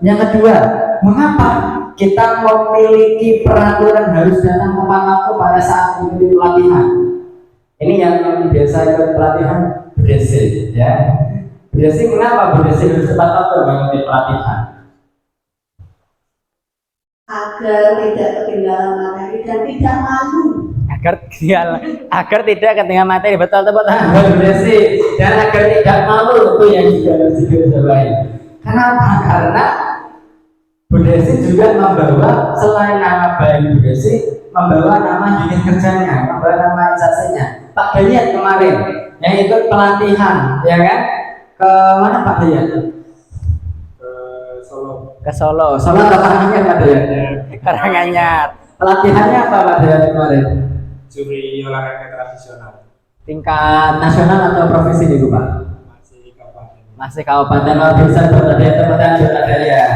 Yang kedua, mengapa kita memiliki peraturan harus datang tepat waktu pada saat mengikuti pelatihan? Ini yang biasa ikut pelatihan Desi ya. Bu Desi, kenapa Bu Desi harus tepat waktu mengikuti pelatihan? Agar tidak ketinggalan materi dan tidak malu. Agar tidak ketinggalan materi, betul tepat tangan Bu Desi, dan agar tidak malu, itu yang juga harus digarisbawahi. Kenapa? Karena Bu Desi juga membawa, selain nama baik Bu Desi, membawa nama unit kerjanya, membawa nama instansinya. Pak Dayat kemarin yang ikut pelatihan, ya kan? Ke mana Pak Dayat? ke Solo. Solo atau Karanganyar Pak Dayat? Karanganyar. Pelatihannya apa Pak Dayat kemarin? Juri olahraga tradisional Tingkat Nasional atau provinsi nih Bu Pak? masih kabupaten. masih kabupaten. Dan luar biasa Pak Dayat, teman Pak Dayat.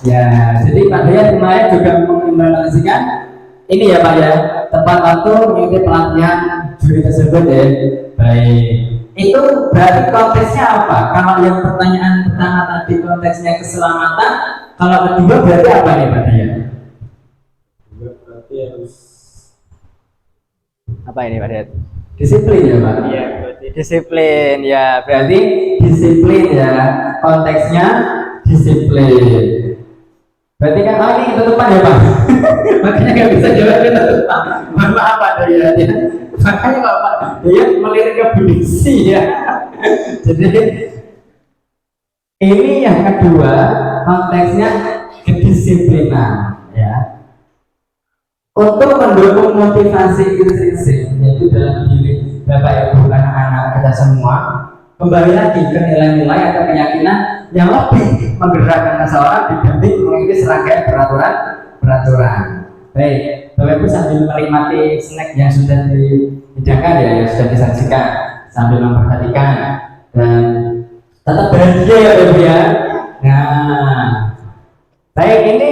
Ya, jadi Pak Dayat kemarin juga mengimplementasikan ini ya Pak ya, tepat waktu mengikuti pelatihan juri tersebut ya. Baik, itu berarti konteksnya apa? Kalau yang pertanyaan pertama tadi konteksnya keselamatan, kalau kedua berarti apa nih Pak Dayat? Juga berarti harus Apa ini Pak Dayat? Disiplin ya Pak? iya berarti Disiplin ya, Berarti disiplin ya, konteksnya disiplin. Berarti kan, oh ini tutupan ya Pak? Makanya nggak bisa jawab tutupan. Mohon maaf Pak Dayat ya. Makanya kalau Pak Dayat melirik ke Bu Desi ya. Jadi ini yang kedua, konteksnya kedisiplinan ya. Untuk mendukung motivasi intrinsik, yaitu dalam diri Bapak Ibu anak-anak kita semua, kembali lagi ke nilai-nilai atau keyakinan yang lebih menggerakkan seseorang dibanding mengikuti serangkaian peraturan. Baik, Bapak Ibu sambil menikmati snack yang sudah dihidangkan ya, yang sudah disajikan, sambil memperhatikan dan tetap bahagia ya Bapak Ibu ya. Nah, baik, ini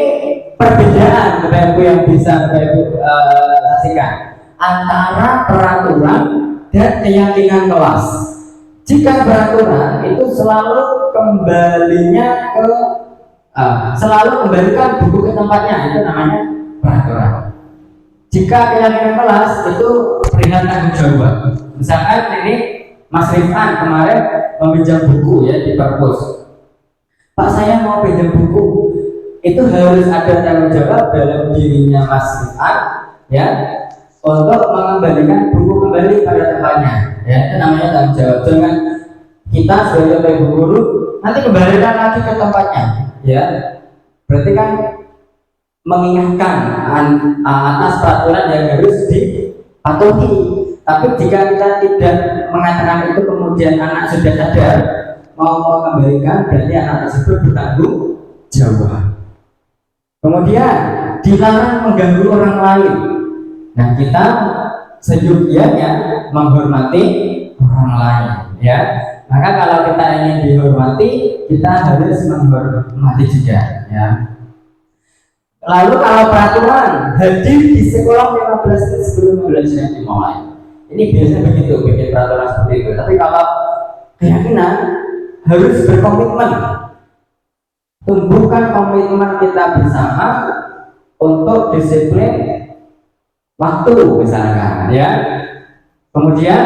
perbedaan Bapak Ibu yang bisa Bapak Ibu saksikan antara peraturan dan keyakinan kelas. Jika peraturan itu selalu kembalinya ke selalu kembalikan buku ke tempatnya, itu namanya peraturan. Jika keyakinan kelas itu perihal tanggung jawab. Misalkan ini Mas Rifan kemarin meminjam buku ya di perpus. Pak, saya mau pinjam buku. Itu harus ada tanggung jawab dalam dirinya Mas Rifan ya, untuk mengembalikan buku kembali pada tempatnya ya, itu namanya tanggung jawab. Jangan kita sebagai ibu guru nanti kembalikan lagi ke tempatnya ya, berarti kan mengingatkan atas peraturan yang harus dipatuhi. Tapi jika kita tidak mengatakan itu kemudian anak sudah sadar mau mengembalikan, berarti anak tersebut bertanggung jawab. Kemudian dilarang mengganggu orang lain. Nah, kita seyogianya menghormati orang lain ya. Maka kalau kita ingin dihormati, kita harus menghormati juga ya. Lalu kalau peraturan, hadir di sekolah 15 menit sebelum pembelajaran dimulai. Ini biasanya begitu, bikin peraturan seperti itu. Tapi kalau keyakinan, harus berkomitmen. Tumbuhkan komitmen kita bersama untuk disiplin waktu misalkan ya. Kemudian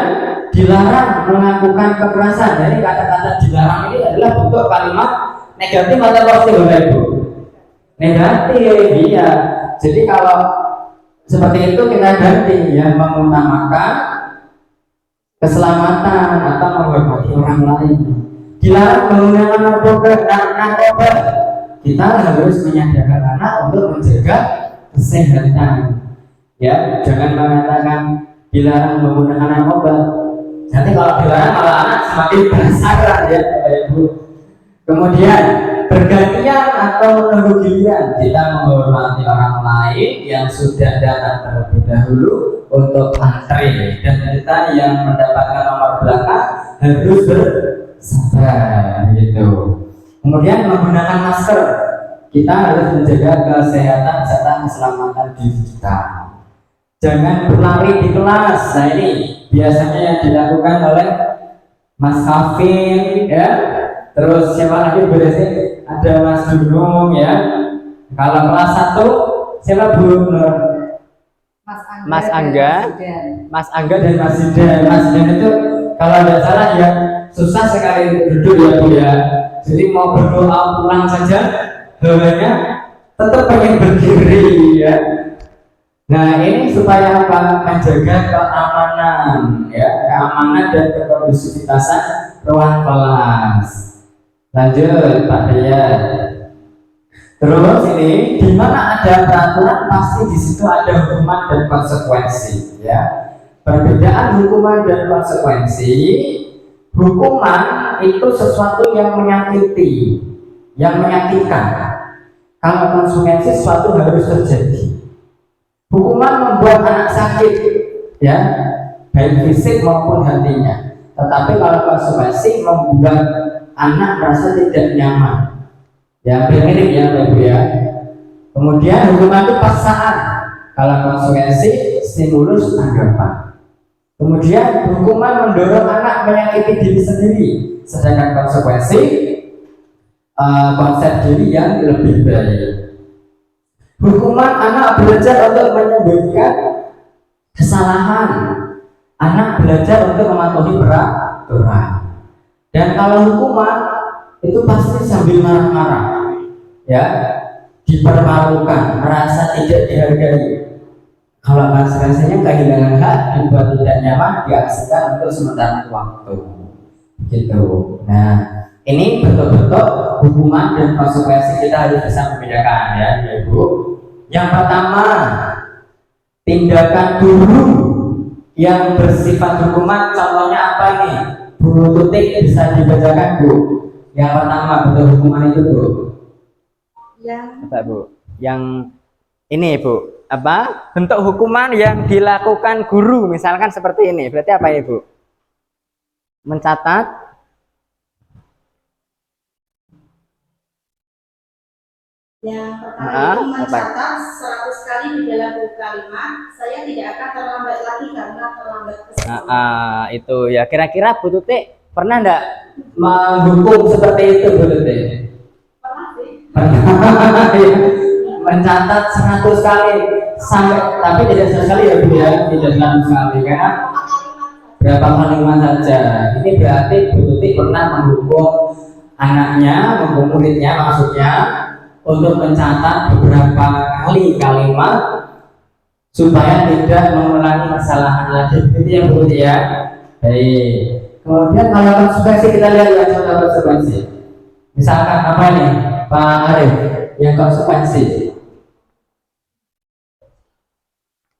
dilarang melakukan kekerasan. Jadi kata-kata dilarang ini adalah bentuk kalimat negatif atau positif Bapak Ibu? Negatif, iya. Jadi kalau seperti itu kita ganti ya, mengutamakan keselamatan atau menghormati orang lain. Dilarang menggunakan narkoba. Kita harus menyadarkan anak untuk menjaga kesehatan. Ya, jangan mengatakan dilarang menggunakan narkoba. Nanti kalau dilarang malah anak semakin penasaran ya Bapak Ibu. Kemudian bergantian atau menunggu giliran, kita menghormati orang lain yang sudah datang terlebih dahulu untuk antri, dan kita yang mendapatkan nomor belakang harus bersabar gitu. Kemudian menggunakan masker, kita harus menjaga kesehatan serta keselamatan diri kita. Jangan berlari di kelas. Nah, ini biasanya yang dilakukan oleh Mas Kafin ya. Terus siapa lagi berarti ada Mas Dunung ya. Kalau kelas 1 siapa Bu Nur? Mas Angga Mas Angga dan Mas Zidan. Mas Zidan itu Kalau tidak salah ya susah sekali untuk duduk ya Bu ya. Jadi mau berdoa pulang saja hawanya tetap pengen berdiri ya. Nah ini supaya apa? Menjaga keamanan ya, keamanan dan kekondusifitasan ruang kelas. Lanjut Pak Daya. Terus ini di mana ada peraturan pasti di situ ada hukuman dan konsekuensi ya. Perbedaan hukuman dan konsekuensi, hukuman itu sesuatu yang menyakiti, yang menyakitkan. Kalau konsekuensi sesuatu harus terjadi. Hukuman membuat anak sakit, ya, baik fisik maupun hatinya. Tetapi kalau konsekuensi membuat anak merasa tidak nyaman. Ya, mirip ya, Ibu ya. Kemudian hukuman itu paksaan. Kalau konsekuensi stimulus tanggapan. Kemudian hukuman mendorong anak menyakiti diri sendiri, sedangkan konsekuensi konsep diri yang lebih baik. Hukuman anak belajar untuk menyembunyikan kesalahan. Anak belajar untuk mematuhi peraturan. Dan kalau hukuman itu pasti sambil marah-marah, ya, dipermalukan, merasa tidak dihargai. Kalau konsekuensinya kehilangan hak, dibuat tidak nyaman, diaksikan untuk sementara waktu. Gitu. Nah, ini betul-betul hukuman dan konsekuensi kita harus bisa membedakan ya, Ibu. Yang pertama, tindakan guru yang bersifat hukuman, contohnya apa ini? Bu Tutik bisa dibacakan Bu. Yang pertama betul hukuman itu Bu. Yang Apa Bu? Yang ini Bu, apa? Bentuk hukuman yang dilakukan guru, misalkan seperti ini. Berarti apa ya Bu? Mencatat. Yang pertama itu apa? mencatat 100 kali di dalam buku kalimat, saya tidak akan terlambat lagi karena terlambat kesekolah. Itu ya, kira-kira Bu Tutik pernah enggak Menghukum seperti itu Bu Tutik? Pernah sih? Pernah. Mencatat 100 kali sampai, tapi tidak 100 kali ya Bu ya, tidak 100 kali karena berapa kalimat saja. Ini berarti Bu Tutik pernah menghukum anaknya, menghukum muridnya maksudnya, untuk mencatat beberapa kali kalimat supaya tidak mengulangi kesalahan lagi. Itu yang Bu ya. Baik. Kemudian kalau konsekuensi kita lihat ya, contoh konsekuensi. Misalkan apa ini Pak Arif? Yang konsekuensi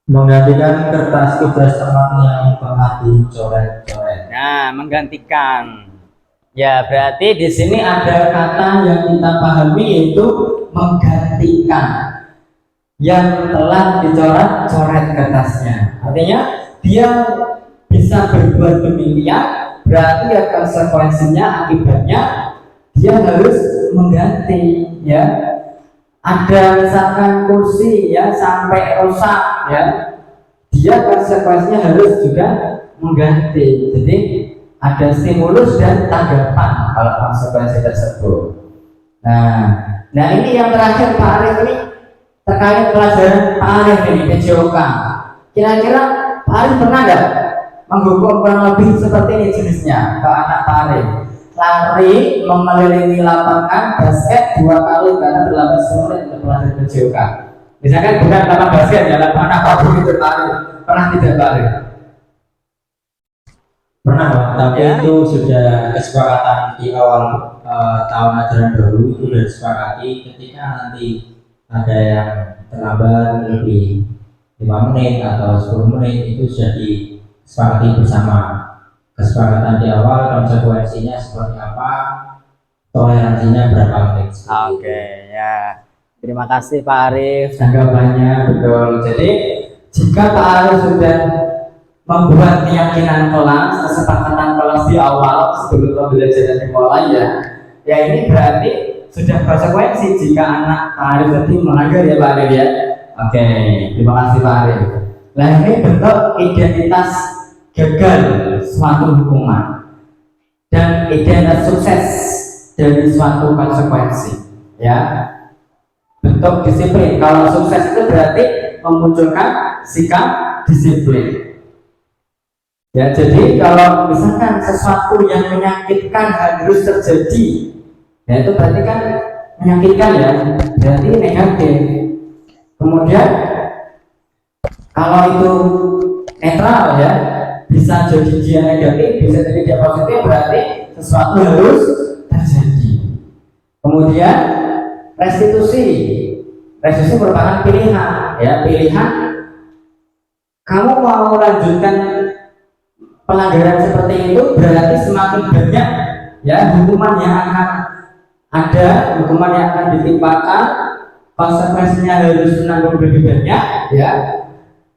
Menggantikan kertas tugas teman yang pernah dicoret-coret. Nah, menggantikan. Ya, berarti di di sini ada kata yang kita pahami yaitu menggantikan yang telah dicoret-coret kertasnya. Artinya dia bisa berbuat demikian, berarti ya konsekuensinya akibatnya dia harus mengganti ya. Ada misalkan kursi ya sampai rusak ya, dia konsekuensinya harus juga mengganti. Jadi ada stimulus dan tanggapan kalau konsekuensi tersebut. Nah ini yang terakhir Pak Arif ini terkait pelajaran Pak Arif ini PJOK. Kira-kira Pak Arif pernah nggak menghukum kurang lebih seperti ini jenisnya ke anak Pak Arif? Lari mengelilingi lapangan basket 2 kali karena 18 menit untuk pelajaran PJOK. Misalkan bukan lapangan basket ya, lapangan apapun itu Pak Arif. Pernah tidak Pak Arif? Pernah Pak, tapi itu sudah kesepakatan di awal tahun ajaran baru, itu sudah disepakati ketika nanti ada yang terlambat lebih 5 menit atau 10 menit itu sudah disepakati bersama. Kesepakatan di awal, konsekuensinya seperti apa, toleransinya berapa menit. Oke, ya. Terima kasih Pak Arif. Tanggapannya betul. Jadi jika Pak Arif sudah membuat keyakinan kelas, kesepakatan kelas di awal sebelum pembelajaran dimulai ya ini berarti sudah konsekuensi jika anak Pak Arif tadi melanggar ya Pak Arif ya. Oke, terima kasih Pak Arif. Nah ini bentuk identitas gagal suatu hukuman dan identitas sukses dari suatu konsekuensi ya. Bentuk disiplin, kalau sukses itu berarti memunculkan sikap disiplin. Ya, jadi kalau misalkan sesuatu yang menyakitkan harus terjadi, ya itu berarti kan menyakitkan ya, berarti negatif. Kemudian kalau itu netral ya, bisa jadi dia negatif, bisa jadi dia positif, berarti sesuatu harus terjadi. Kemudian restitusi, restitusi merupakan pilihan, ya pilihan. Kamu mau lanjutkan pelanggaran seperti itu, berarti semakin banyak ya hukuman yang akan ada, hukuman yang akan ditimpakan, konsekuensinya harus menanggung lebih banyak, ya.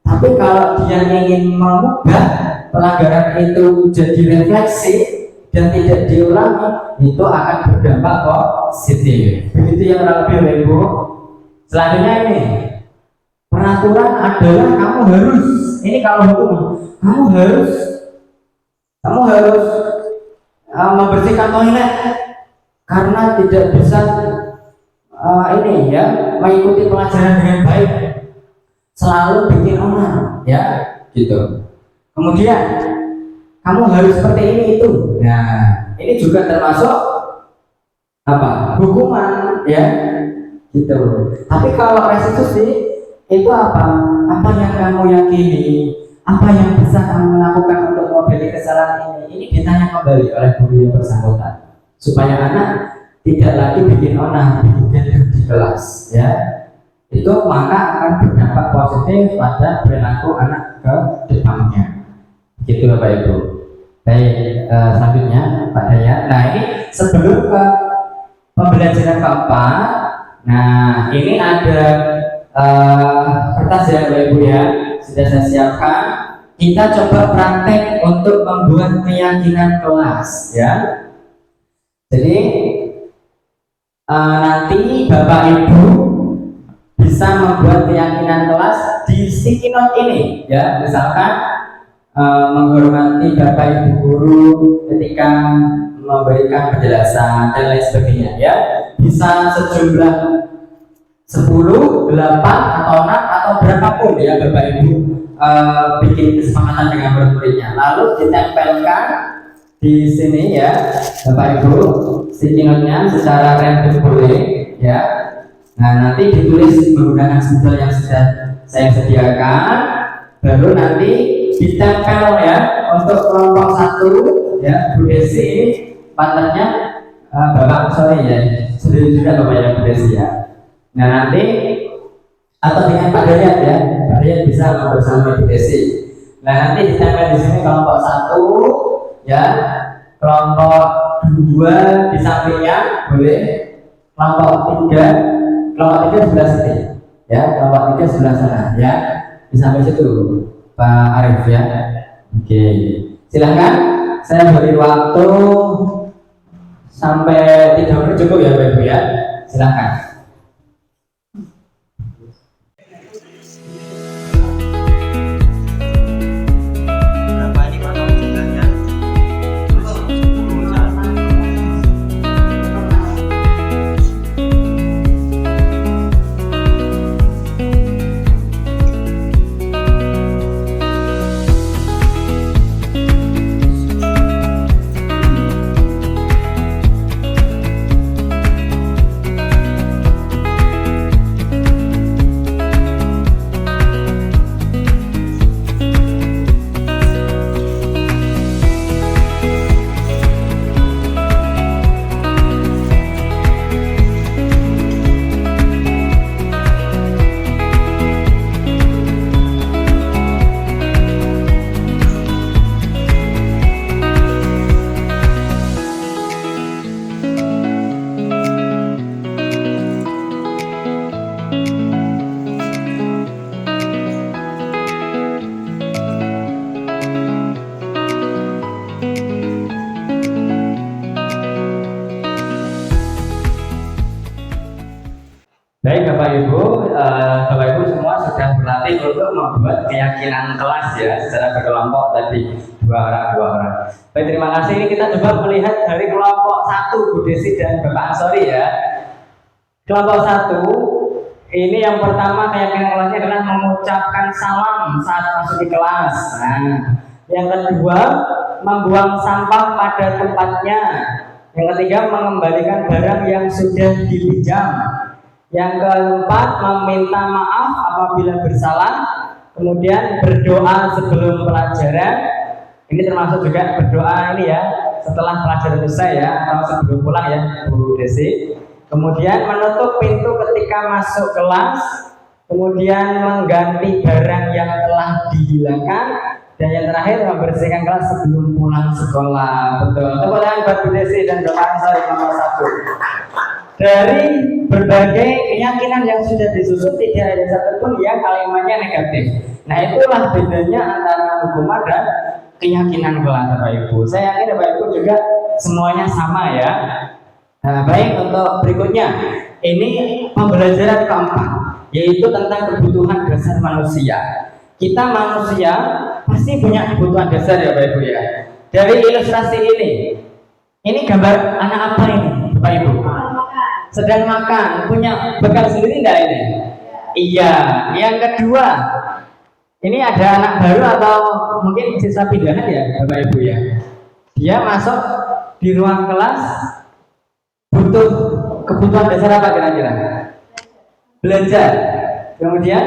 Tapi kalau dia ingin mengubah pelanggaran itu jadi refleksi dan tidak diulangi, itu akan berdampak positif. Begitu yang kurang lebih, Ibu. Selanjutnya ini, peraturan adalah kamu harus, ini kalau hukum, kamu harus membersihkan toilet karena tidak bisa ini ya mengikuti pelajaran dengan baik, selalu bikin onar, ya gitu. Kemudian kamu harus seperti ini itu. Nah, ini juga termasuk apa? Hukuman, ya gitu. Tapi kalau restitusi itu apa? Apa yang kamu yakini? Apa yang bisa kamu lakukan untuk membeli kesalahan ini? Ini ditanya kembali oleh guru yang bersangkutan supaya anak tidak lagi bikin onar, bikin di kelas, ya. Itu maka akan berdampak positif pada perilaku anak ke depannya. Gitu Bapak Ibu. Baik, selanjutnya Pak Dayat. Nah, ini sebelum ke pembelajaran keempat, nah ini ada kertas ya Bapak Ibu ya, sudah saya siapkan. Kita coba praktek untuk membuat keyakinan kelas, ya. Jadi nanti Bapak Ibu bisa membuat keyakinan kelas di sticky note ini, ya. Misalkan menghormati Bapak Ibu guru ketika memberikan penjelasan dan lain sebagainya, ya. Bisa sejumlah 10, 8 atau 6 atau berapapun ya Bapak Ibu bikin kesepakatan dengan murid-muridnya, lalu ditempelkan di sini ya Bapak Ibu sticky note-nya secara random boleh, ya. Nah, nanti ditulis menggunakan simbol yang sudah saya sediakan, baru nanti ditempel ya untuk kelompok 1 ya Bu Desi, partnernya Bapak sorry ya sendiri juga Bapak ya Bu Desi ya. Nah nanti atau dengan Pak Dayat ya, Pak Dayat bisa bersama Bu Desi. Nah nanti ditempel di sini kelompok 1 ya, kelompok 2 di sampingnya boleh, kelompok 3 sebelah sini ya, kelompok 3 sebelah sana ya, di samping situ Pak Arif ya. Oke, silahkan saya beri waktu sampai 3 menit cukup ya Bapak Ibu ya, silahkan. Baik Bapak Ibu semua sudah berlatih untuk membuat keyakinan kelas ya secara berkelompok tadi 2 orang. Baik, terima kasih. Ini kita coba melihat dari kelompok 1 Bu Desi dan Bapak Ansori ya. Kelompok 1 ini yang pertama keyakinan kelasnya adalah mengucapkan salam saat masuk di kelas. Nah, Yang kedua, membuang sampah pada tempatnya. Yang ketiga, mengembalikan barang yang sudah dipinjam. Yang keempat, meminta maaf apabila bersalah. Kemudian berdoa sebelum pelajaran. Ini termasuk juga berdoa ini ya, setelah pelajaran selesai ya, atau sebelum pulang ya, Bu Desi. Kemudian menutup pintu ketika masuk kelas. Kemudian mengganti barang yang telah dihilangkan. Dan yang terakhir, membersihkan kelas sebelum pulang sekolah. Betul. Tepuk tangan buat Bu Desi dan Bapak Ansari nomor 1. Dari berbagai keyakinan yang sudah disusun, tidak ada satupun yang kalimatnya negatif. Nah, itulah bedanya antara hukuman dan keyakinan kelas, Bapak Ibu. Saya yakin Bapak Ibu juga semuanya sama ya. Nah, baik, untuk berikutnya ini pembelajaran keempat, yaitu tentang kebutuhan dasar manusia. Kita manusia pasti punya kebutuhan dasar ya Bapak Ibu ya. Dari ilustrasi ini gambar anak apa ini Bapak Ibu? Sedang makan, punya bekal sendiri enggak ini? Iya. Yang kedua, ini ada anak baru atau mungkin siswa pindahan ya Bapak Ibu ya. Dia masuk di ruang kelas, butuh kebutuhan dasar apa kira-kira? Belajar. Kemudian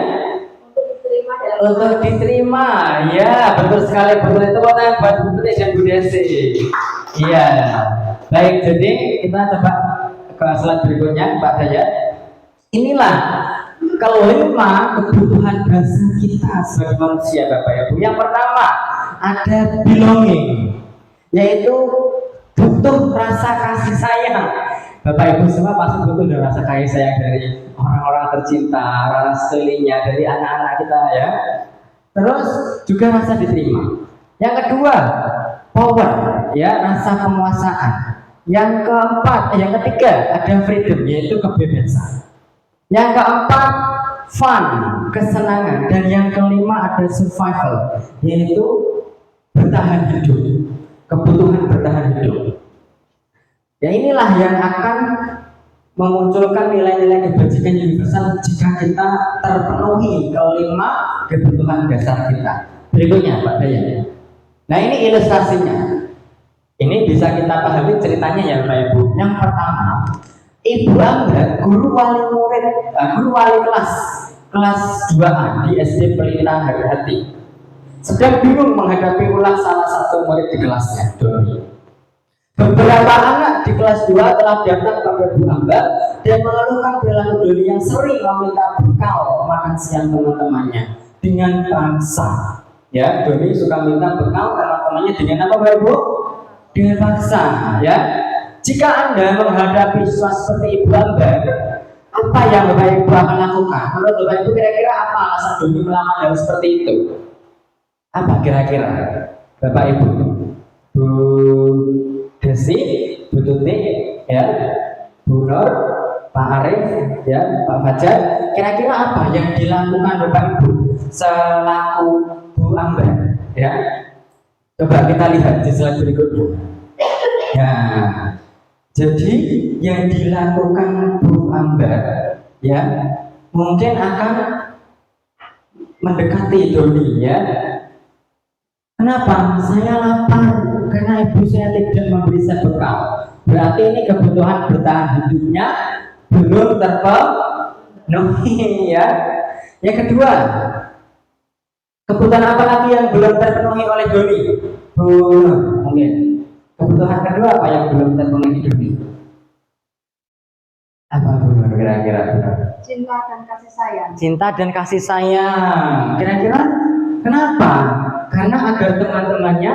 untuk diterima, ya betul sekali, betul itu buat Bu Putri dan Bu Desi. Iya. Baik, jadi kita coba ke slide berikutnya, Pak Dayat. Inilah kelima kebutuhan dasar kita sebagai manusia, Bapak Ibu. Yang pertama ada belonging, yaitu butuh rasa kasih sayang. Bapak Ibu semua pasti butuh rasa kasih sayang dari orang-orang tercinta, orang sekelilingnya, dari anak-anak kita ya. Terus juga rasa diterima. Yang kedua, power, ya, rasa penguasaan. Yang keempat, yang ketiga ada freedom, yaitu kebebasan. Yang keempat, fun, kesenangan. Dan yang kelima ada survival, yaitu bertahan hidup, kebutuhan bertahan hidup. Ya, inilah yang akan memunculkan nilai-nilai kebajikan universal jika kita terpenuhi kelima kebutuhan dasar kita. Berikutnya Pak Dayat. Nah, ini ilustrasinya. Ini bisa kita pahami ceritanya ya Bapak Ibu. Yang pertama, Ibu Angga, guru wali murid, guru wali kelas 2A di SD Pelita Hati, sedang bingung menghadapi ulang salah satu murid di kelasnya, Doni. Beberapa anak di kelas 2 telah datang kepada Bu Angga dan mengeluhkan perilaku Doni yang sering meminta bekal makan siang teman-temannya dengan paksa. Ya, Doni suka minta bekal teman-temannya dengan apa, Bapak Ibu? Dengan paksa, ya. Jika Anda menghadapi siswa seperti Ibu Angga, apa yang Bapak Ibu akan lakukan? Menurut Bapak Ibu kira-kira apa alasan Doni melakukan hal seperti itu? Apa kira-kira Bapak Ibu? Bu Desi, Bu Tuti, ya, Bu Nur, Pak Arif, ya, Pak Fajar, kira-kira apa yang dilakukan Bapak Ibu selaku Bu Angga, ya? Coba kita lihat di slide berikutnya. Ya, jadi yang dilakukan Bu Angga, ya, mungkin akan mendekati Doni, ya. Kenapa? Saya lapar karena ibu saya tidak memberi saya bekal. Berarti ini kebutuhan bertahan hidupnya belum terpenuhi, ya. Yang kedua, kebutuhan apa lagi yang belum terpenuhi oleh Doni? Mungkin kebutuhan kedua apa yang belum terpenuhi Doni? Apa kira-kira? Cinta dan kasih sayang. Cinta dan kasih sayang. Kira-kira kenapa? Karena agar teman-temannya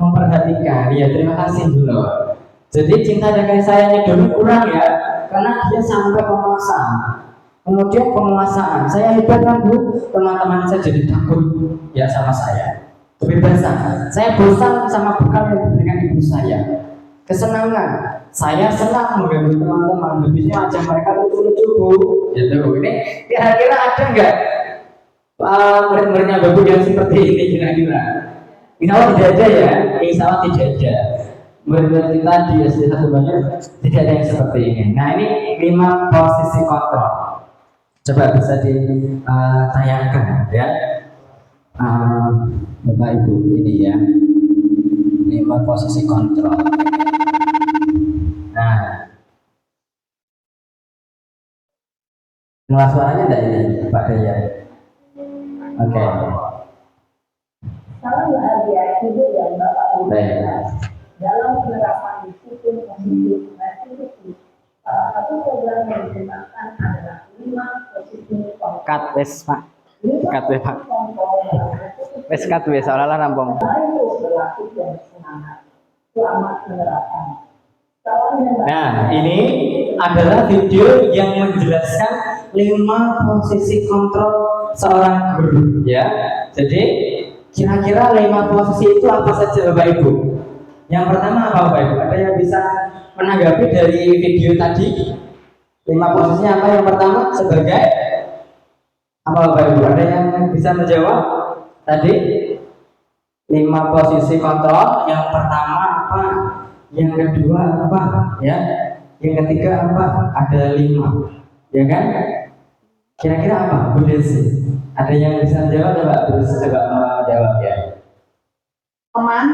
memperhatikan. Ya, terima kasih dulu. Jadi cinta dan kasih sayangnya Doni kurang ya, karena dia sampai memaksa. Kemudian penguasaan. Saya hebat kan Bu, teman-teman saya jadi takut ya sama saya. Kebebasan. Saya bosan sama bekal yang diberikan ibu saya. Kesenangan. Saya senang mengganggu teman-teman. Lebihnya aja mereka lucu-lucu Bu. Gitu Bu. Ini kira-kira ada nggak murid-muridnya Bapak yang seperti ini kira-kira? Insya Allah tidak ada ya. Insya Allah tidak ada. Murid-murid kita di SD 1 Banjar tidak ada yang seperti ini. Nah, ini 5 posisi kontrol. Coba bisa ditayangkan ya. Bapak Ibu ini ya, 5 posisi kontrol. Nah, dengar suaranya enggak ini Pak Daya? Oke. Salam bahagia hidup dan Bapak Ibu. Baik. Dalam penerapan disiplin positif activity, salah satu program yang dikembangkan adalah 5 posisi kontrol. Cut wes Pak. Cut wes Pak. Wes cut wes seolah-olah rampung. Mari berlatih dan semangat. Selamat menerapkan. Nah, ini adalah video yang menjelaskan 5 posisi kontrol seorang guru ya. Jadi kira-kira 5 posisi itu apa saja Bapak Ibu? Yang pertama apa Bapak Ibu? Ada yang bisa menanggapi dari video tadi? 5 posisinya apa? Yang pertama sebagai apa Bapak Ibu? Ada yang bisa menjawab tadi? 5 posisi kontrol. Yang pertama apa? Yang kedua apa? Ya. Yang ketiga apa? Ada 5. Ya kan? Kira-kira apa? Bu Desi. Ada yang bisa menjawab coba? Terus coba menjawab ya. Teman,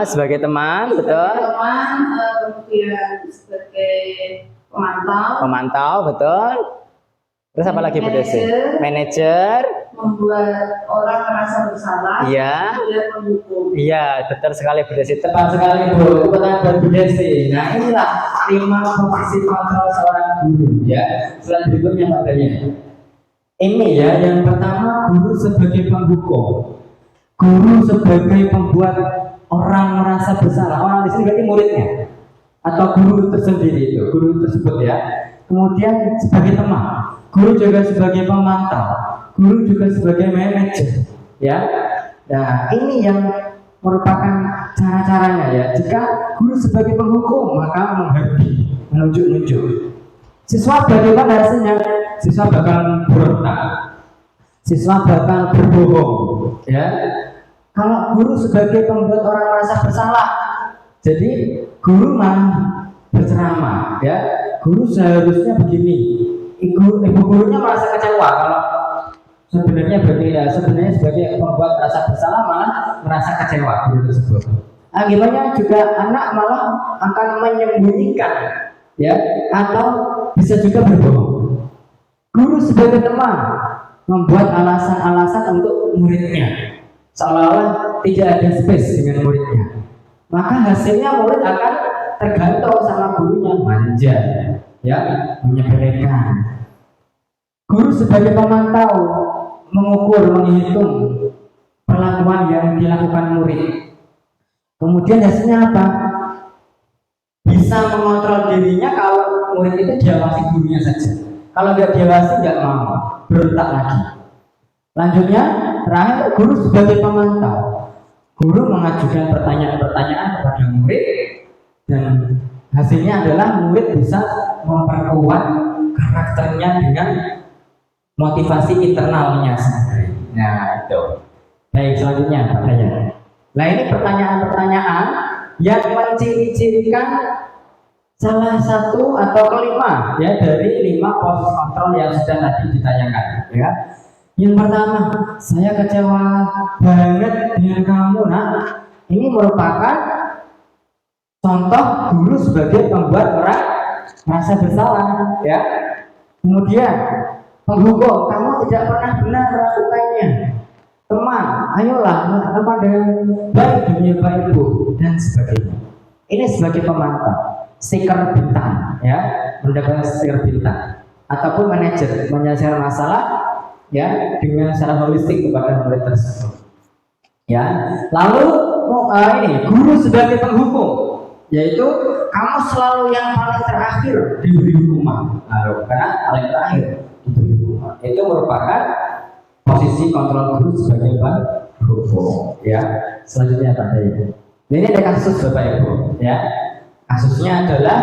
Sebagai teman, betul. teman, kemudian sebagai pemantau, Pemantau, betul. Terus apa lagi Bu Desi? Manajer. Manajer. membuat orang merasa bersalah, Iya. kemudian mendukung. Iya, betul sekali Bu Desi. Tepat sekali Bu, tepuk tangan buat Bu Desi. Nah inilah 5 posisi kontrol seorang guru ya. Selanjutnya Pak Daya. Ini ya, yang pertama guru sebagai penghukum, guru sebagai pembuat orang merasa bersalah. Orang di sini berarti muridnya atau guru tersendiri itu, guru tersebut ya. Kemudian sebagai teman, guru juga sebagai pemantau, guru juga sebagai manajer ya. Nah ini yang merupakan cara-caranya ya. Jika guru sebagai penghukum maka menghargai, menunjuk-nunjuk. Siswa bagaimana hasilnya? Siswa bakal berontak, siswa bakal berbohong ya. Kalau guru sebagai pembuat orang merasa bersalah, jadi guru malah berceramah ya. Guru seharusnya begini, ibu gurunya merasa kecewa kalau sebenarnya berbeda. Sebenarnya sebagai pembuat rasa bersalah malah merasa kecewa guru tersebut. Akibatnya juga anak malah akan menyembunyikan ya, atau bisa juga berbohong. Guru sebagai teman membuat alasan-alasan untuk muridnya, seolah-olah tidak ada space dengan muridnya. Maka hasilnya murid akan tergantung sama gurunya, manja, ya, menyepelekan. Guru sebagai pemantau mengukur, menghitung perlakuan yang dilakukan murid. Kemudian hasilnya apa? Bisa mengontrol dirinya kalau murid itu diawasi gurunya saja. Kalau nggak diawasi nggak mau, berontak lagi. Lanjutnya, terakhir guru sebagai pemantau. Guru mengajukan pertanyaan-pertanyaan kepada murid dan hasilnya adalah murid bisa memperkuat karakternya dengan motivasi internalnya sendiri. Nah itu. Baik, selanjutnya Pak Daya. Nah ini pertanyaan-pertanyaan yang menciri-cirikan salah satu atau kelima ya dari 5 posisi kontrol yang sudah tadi ditayangkan ya. Yang pertama, saya kecewa banget dengan kamu. Nah, ini merupakan contoh guru sebagai pembuat orang merasa bersalah ya. Kemudian penghukum, kamu tidak pernah benar melakukannya. Teman, ayolah kepada baik dunia baik Bu dan sebagainya. Ini sebagai pemantau, stiker bintang ya, mendapatkan stiker bintang ataupun manajer menyelesaikan masalah ya dengan secara holistik kepada murid tersebut. Ya, lalu ini guru sebagai penghukum, yaitu kamu selalu yang paling terakhir diberi hukuman. Karena paling terakhir diberi hukuman itu merupakan posisi kontrol guru sebagai penghukum. Ya, selanjutnya Pak Daya. Ini ada kasus Bapak Ibu. Ya, kasusnya adalah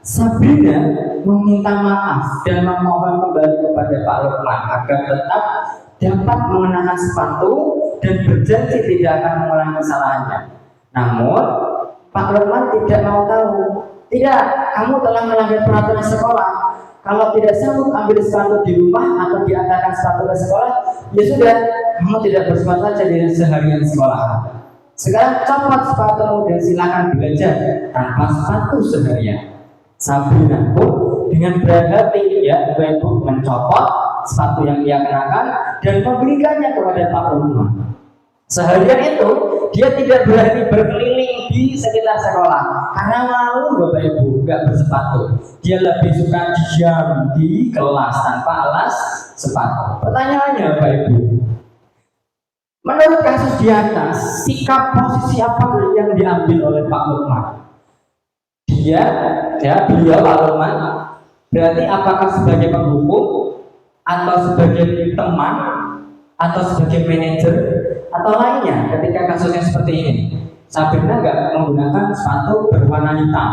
Sabrina meminta maaf dan memohon kembali kepada Pak Lukman agar tetap dapat mengenakan sepatu dan berjanji tidak akan mengulangi kesalahannya. Namun Pak Lukman tidak mau tahu. Tidak, kamu telah melanggar peraturan sekolah. Kalau tidak sanggup ambil sepatu di rumah atau diantarkan sepatu ke sekolah, ya sudah, kamu tidak bersemangat saja di seharian sekolah. Sekarang copot sepatu dan silakan belajar tanpa sepatu seharian. Sabrina pun dengan berhati ya Ibu mencopot sepatu yang dia kenakan dan memberikannya kepada Pak Lukman. Seharian itu dia tidak berani berkeliling di sekitar sekolah karena malu Bapak Ibu nggak bersepatu. Dia lebih suka diam di kelas tanpa alas sepatu. Pertanyaannya Bapak Ibu, menurut kasus di atas, sikap posisi apa yang diambil oleh Pak Lukman? Beliau Pak Lukman berarti apakah sebagai penghukum atau sebagai teman atau sebagai manajer atau lainnya ketika kasusnya seperti ini? Sabrina nggak menggunakan sepatu berwarna hitam,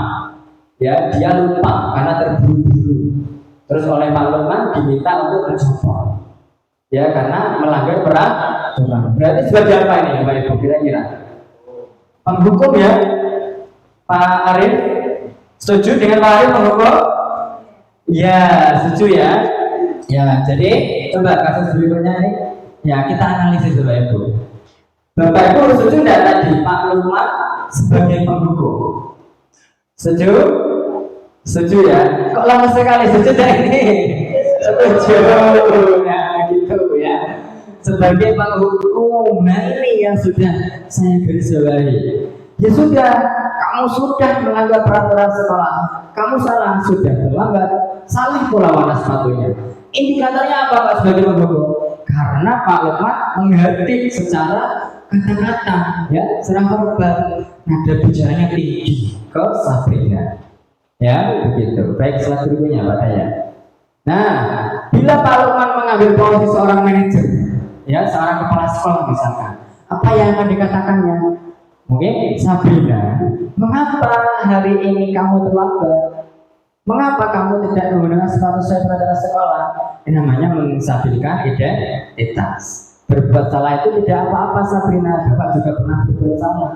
ya dia lupa karena terburu-buru. Terus oleh Pak Lukman diminta untuk mencopot, ya karena melanggar peraturan. Berarti sebagai apa ini Bapak Ibu kira-kira? Penghukum ya, Pak Arif? Setuju dengan Pak Arif penghukum? Ya, setuju ya. Ya, jadi coba kasus berikutnya ini, ya kita analisis Bapak Ibu. Bapak Ibu setuju tidak tadi Pak Lukman sebagai penghukum? Setuju? Setuju ya? Kok lama sekali setuju ini? Setuju, nah gitu ya. Sebagai penghukum, nah ini yang sudah saya garis bawahi. Ya sudah, kamu sudah melanggar peraturan sekolah, kamu salah, sudah terlambat, salah pula warna sepatunya. Indikatornya apa Pak sebagai penghukum? Karena Pak Lukman menghardik secara kata-kata, ya, secara verbal, nada bicaranya tinggi ke Sabrina, ya begitu. Baik, slide berikutnya Pak Daya. Nah, bila Pak Lukman mengambil posisi seorang manajer, ya seorang kepala sekolah misalkan, apa yang akan dikatakannya? Mungkin Sabrina, mengapa hari ini kamu terlambat? Mengapa kamu tidak menggunakan sepatu sesuai peraturan sekolah? Ini namanya menstabilkan identitas. Berbuat salah itu tidak apa-apa Sabrina, Bapak juga pernah berbuat salah.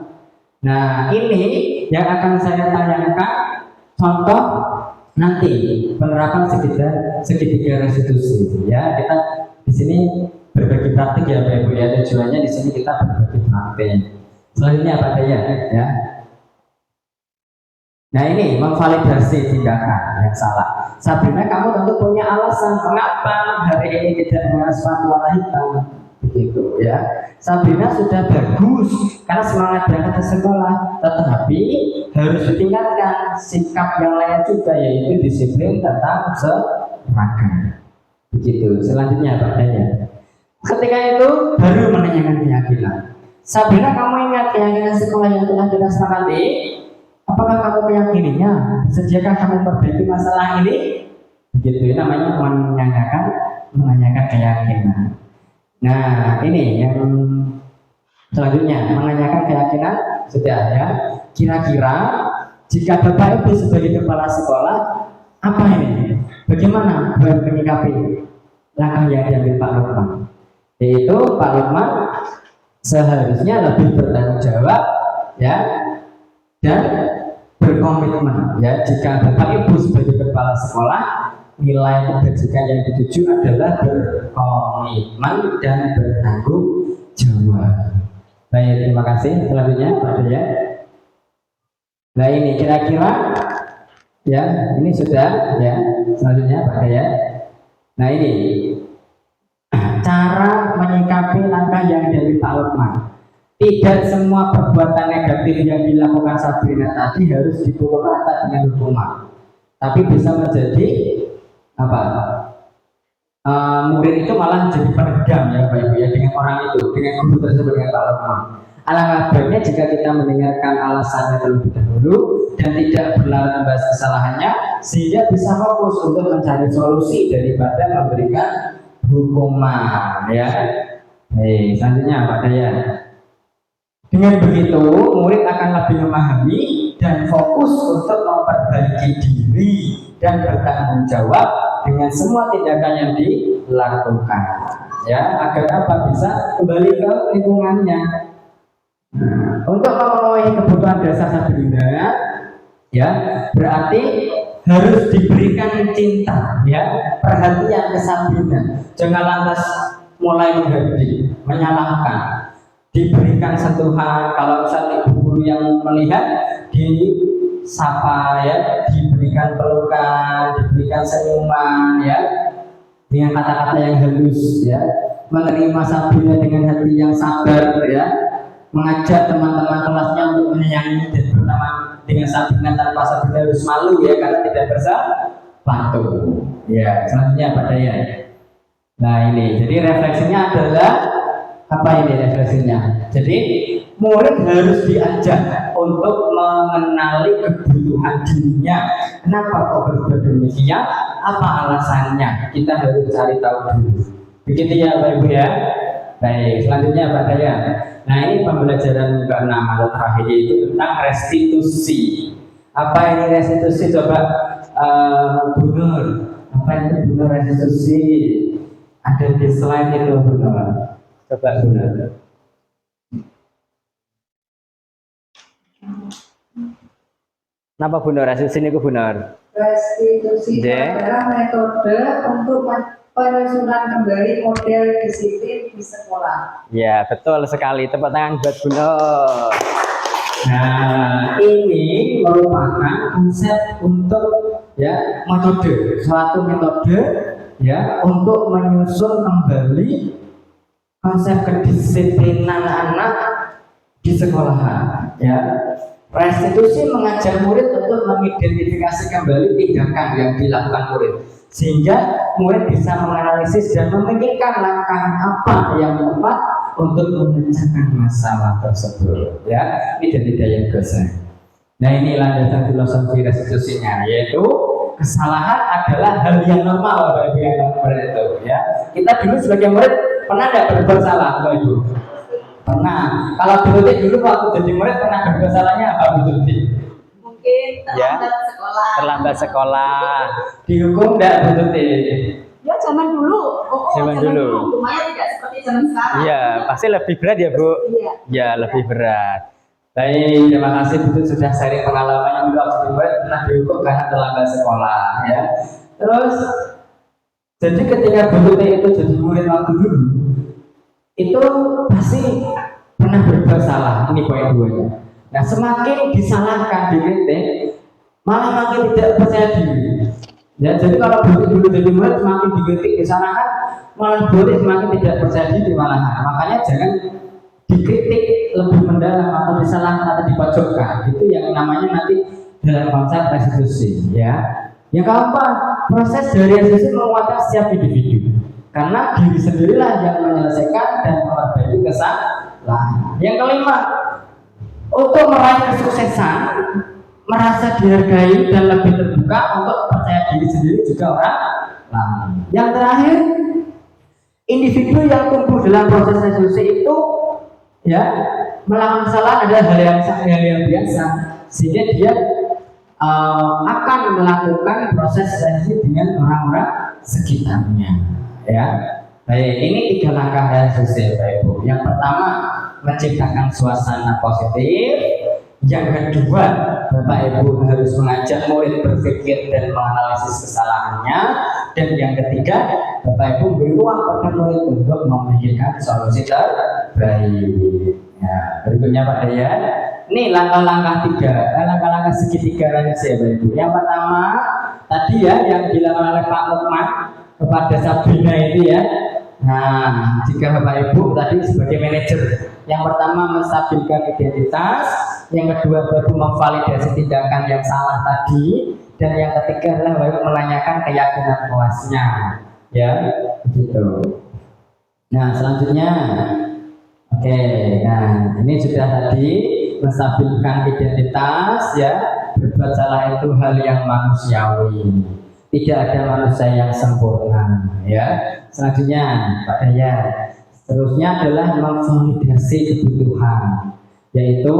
Nah ini yang akan saya tanyakan contoh nanti penerapan segitiga restitusi. Ya kita di sini berbagi praktik ya Bapak Ibu ya. Tujuannya di sini kita berbagi praktik. Selanjutnya apa Daya ya? Nah ini memvalidasi tindakan yang salah. Sabrina, kamu tentu punya alasan mengapa hari ini tidak menggunakan sepatu warna hitam, begitu ya. Sabrina sudah bagus karena semangat berangkat ke sekolah, tetapi harus ditingkatkan sikap yang lain juga, yaitu disiplin tentang seragam. Begitu. Selanjutnya Pak Daya. Ketika itu baru menanyakan keyakinan. Sabrina, kamu ingat keyakinan sekolah yang telah kita sepakati? Apakah kamu meyakininya? Sediakah kamu memperbaiki masalah ini? Begitu namanya menanyakan keyakinan. Nah, ini yang selanjutnya menanyakan keyakinan sudah ya. Kira-kira jika Bapak Ibu sebagai kepala sekolah, apa ini? Bagaimana menyikapi langkah yang diambil Pak Lukman? Yaitu Pak Lukman seharusnya lebih bertanggung jawab ya dan berkomitmen ya. Jika Bapak Ibu sebagai kepala sekolah, nilai kebajikan yang dituju adalah berkomitmen dan bertanggung jawab. Baik, terima kasih. Selanjutnya Pak Daya. Nah ini kira-kira ya ini sudah ya. Selanjutnya Pak Daya. Nah ini cara menyikapi langkah yang dari Pak Lukman. Tidak semua perbuatan negatif yang dilakukan Sabrina tadi harus dipukul rata dengan hukuman, tapi bisa menjadi apa? Murid itu malah jadi peredam ya Pak Ibu ya dengan orang itu, dengan guru tersebut, dengan Pak Lukman. Alangkah baiknya jika kita mendengarkan alasannya terlebih dahulu dan tidak berlarut membahas kesalahannya, sehingga bisa fokus untuk mencari solusi daripada memberikan hukuman ya. Hei, selanjutnya Pak Daya. Dengan begitu, murid akan lebih memahami dan fokus untuk memperbaiki diri dan bertanggung jawab dengan semua tindakan yang dilakukan. Ya, agar apa bisa kembali ke lingkungannya. Nah, untuk memenuhi kebutuhan dasar Sabrina, ya berarti harus diberikan cinta, ya perhatian ke Sabrina. Jangan lantas mulai menghardik, menyalahkan, diberikan sentuhan. Kalau misalnya ibu guru yang melihat, disapa ya, diberikan pelukan, diberikan senyuman ya, dengan kata-kata yang halus ya, menerima Sabina dengan hati yang sabar ya, mengajak teman-teman kelasnya untuk menyayangi dan bersama dengan Sabina tanpa Sabina harus malu ya, karena tidak bersatu ya. Selanjutnya apa ya? Nah ini, jadi refleksinya adalah apa ini refleksinya? Jadi murid harus diajak untuk mengenali kebutuhan dirinya. Kenapa kok berbuat demikian? Apa alasannya? Kita harus cari tahu dulu. Begitu ya Bapak Ibu ya. Baik, selanjutnya apa ya? Nah ini pembelajaran ke-6 atau terakhir, itu tentang restitusi. Apa ini restitusi? Coba Bu Nur, apa itu Bu Nur restitusi? Ada di slide itu Bu Nur. Coba Bu Nur. Napa Bu Nur? Restitusi ini Bu Nur. Restitusi adalah metode untuk penyusunan kembali model disiplin di sekolah. Ya, betul sekali. Tepuk tangan buat Bu Nur. Nah, ini merupakan konsep untuk ya metode, suatu metode ya untuk menyusun kembali konsep kedisiplinan anak di sekolahan ya. Restitusi mengajak murid untuk mengidentifikasi kembali tindakan yang dilakukan murid, sehingga murid bisa menganalisis dan memikirkan langkah apa yang tepat untuk memecahkan masalah tersebut ya. Ini dari daya dosen. Nah ini landasan filosofi restitusinya, yaitu kesalahan adalah hal yang normal bagi anak murid itu ya. Kita dulu sebagai murid pernah tidak berbuat salah Bapak Ibu? Pernah. Kalau Bu Tuti dulu waktu jadi murid pernah berbuat salahnya apa Bu Tuti? Mungkin terlambat sekolah. Terlambat sekolah. Dihukum enggak Bu Tuti? Ya zaman dulu. Zaman dulu. Lumayan tidak seperti zaman sekarang. Iya, pasti lebih berat ya Bu? Iya. Ya, lebih berat. Baik, terima kasih Bu Tuti sudah sharing pengalamannya dulu waktu jadi murid pernah dihukum karena terlambat sekolah ya. Terus jadi ketika Bu Tuti itu jadi murid waktu dulu, itu pasti pernah berbuat salah. Ini poin 2-nya. Nah, semakin disalahkan, dikritik, malah makin tidak percaya diri. Ya, jadi kalau dulu jadi murid semakin dikritik, disalahkan, malah boleh semakin tidak percaya diri malahan. Makanya jangan dikritik lebih mendalam atau disalahkan atau dipojokkan. Itu yang namanya nanti dalam konsep restitusi. Ya, yang keempat, proses dari restitusi menguatkan setiap individu. Karena diri sendirilah yang menyelesaikan dan memperbaiki kesalahan. Yang kelima, untuk meraih kesuksesan, merasa dihargai dan lebih terbuka untuk percaya diri sendiri juga orang lain. Yang terakhir, individu yang tumbuh dalam proses restitusi itu ya melakukan kesalahan adalah hal yang biasa, sehingga dia akan melakukan proses restitusi dengan orang-orang sekitarnya. Ya, baik, ini 3 langkah restitusi Bapak Ibu. Yang pertama, menciptakan suasana positif. Yang kedua, Bapak Ibu harus mengajak murid berpikir dan menganalisis kesalahannya. Dan yang ketiga, Bapak Ibu beri ruang pada murid untuk memikirkan solusi terbaik. Ya, berikutnya Pak Dayan. Ini langkah-langkah 3, langkah-langkah segitiga restitusi Bapak Ibu. Yang pertama, tadi ya yang dilakukan oleh Pak Lukman kepada Sabina itu ya. Nah, jika Bapak Ibu tadi sebagai manajer, yang pertama menstabilkan identitas, yang kedua Bapak Ibu memvalidasi tindakan yang salah tadi, dan yang ketiga adalah Bapak Ibu menanyakan keyakinan kelasnya, ya, begitu. Nah, selanjutnya, oke, nah ini sudah tadi menstabilkan identitas, ya, berbuat salah itu hal yang manusiawi. Tidak ada manusia yang sempurna, ya. Selanjutnya, Pak Daya, seterusnya adalah memvalidasi kebutuhan, yaitu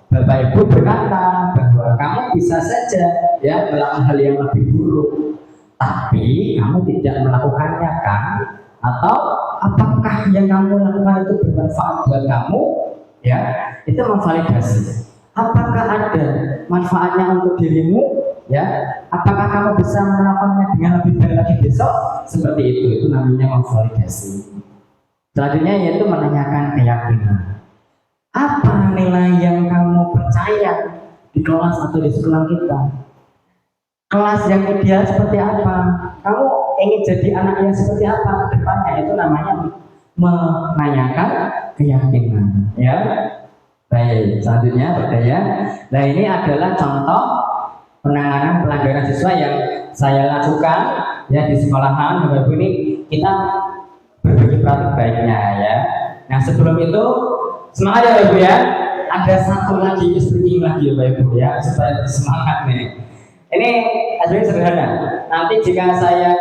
Bapak Ibu berkata bahwa kamu bisa saja ya melakukan hal yang lebih buruk, tapi kamu tidak melakukannya kan? Atau apakah yang kamu lakukan itu bermanfaat buat kamu? Ya, itu memvalidasi. Apakah ada manfaatnya untuk dirimu? Ya, apakah kamu bisa melakukannya dengan lebih baik lagi besok? Seperti itu namanya memvalidasi. Selanjutnya yaitu menanyakan keyakinan. Apa nilai yang kamu percaya di kelas atau di sekolah kita? Kelas yang ideal seperti apa? Kamu ingin jadi anak yang seperti apa ke depannya? Itu namanya menanyakan keyakinan. Ya. Baik, selanjutnya berdaya. Nah, ini adalah contoh penanganan pelanggaran siswa yang saya lakukan ya di sekolahan. Bapak Ibu, ini kita berbagi praktik baiknya ya. Nah, sebelum itu semangat ya Bapak Ibu ya. Ada satu lagi speaking lagi ya Bapak Ibu ya, supaya semangat nih. Ini hasilnya sederhana. Nanti jika saya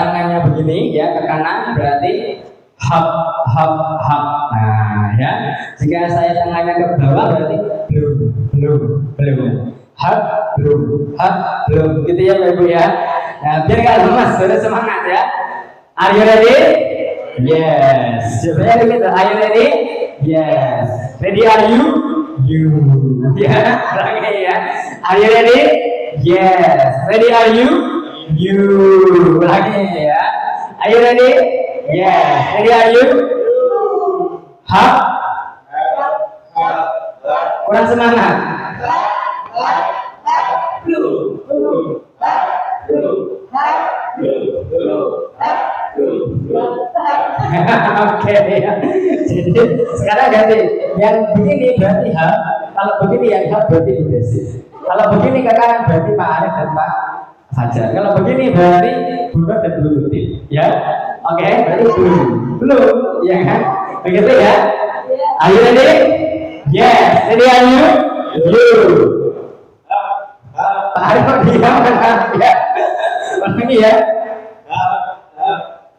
tangannya begini ya ke kanan berarti hap hap hap. Nah ya, jika saya tangannya ke bawah berarti belum hap belum gitu ya Bapak Ibu ya. Nah, biar nggak lemas, sudah semangat ya. Are you ready? Yes. Coba gitu. Are you ready? Yes. Ready are you? You. Ya, lagi ya. Are you ready? Yes. Ready are you? You. Lagi ya. Are you ready? Yes. Ready are you? Hap. Kurang semangat. Oke ya. Jadi sekarang ganti. Yang begini berarti H. Kalau begini yang H berarti Desi. Kalau begini ke kanan berarti Pak Arif dan Pak Fajar. Kalau begini berarti Bunda dan Bu Tuti. Ya. Oke, berarti belum, ya kan? Begitu ya? Are you ready? Yes. Ready are you? You. Pak Arif kok diam kan? Ya. Begini ya.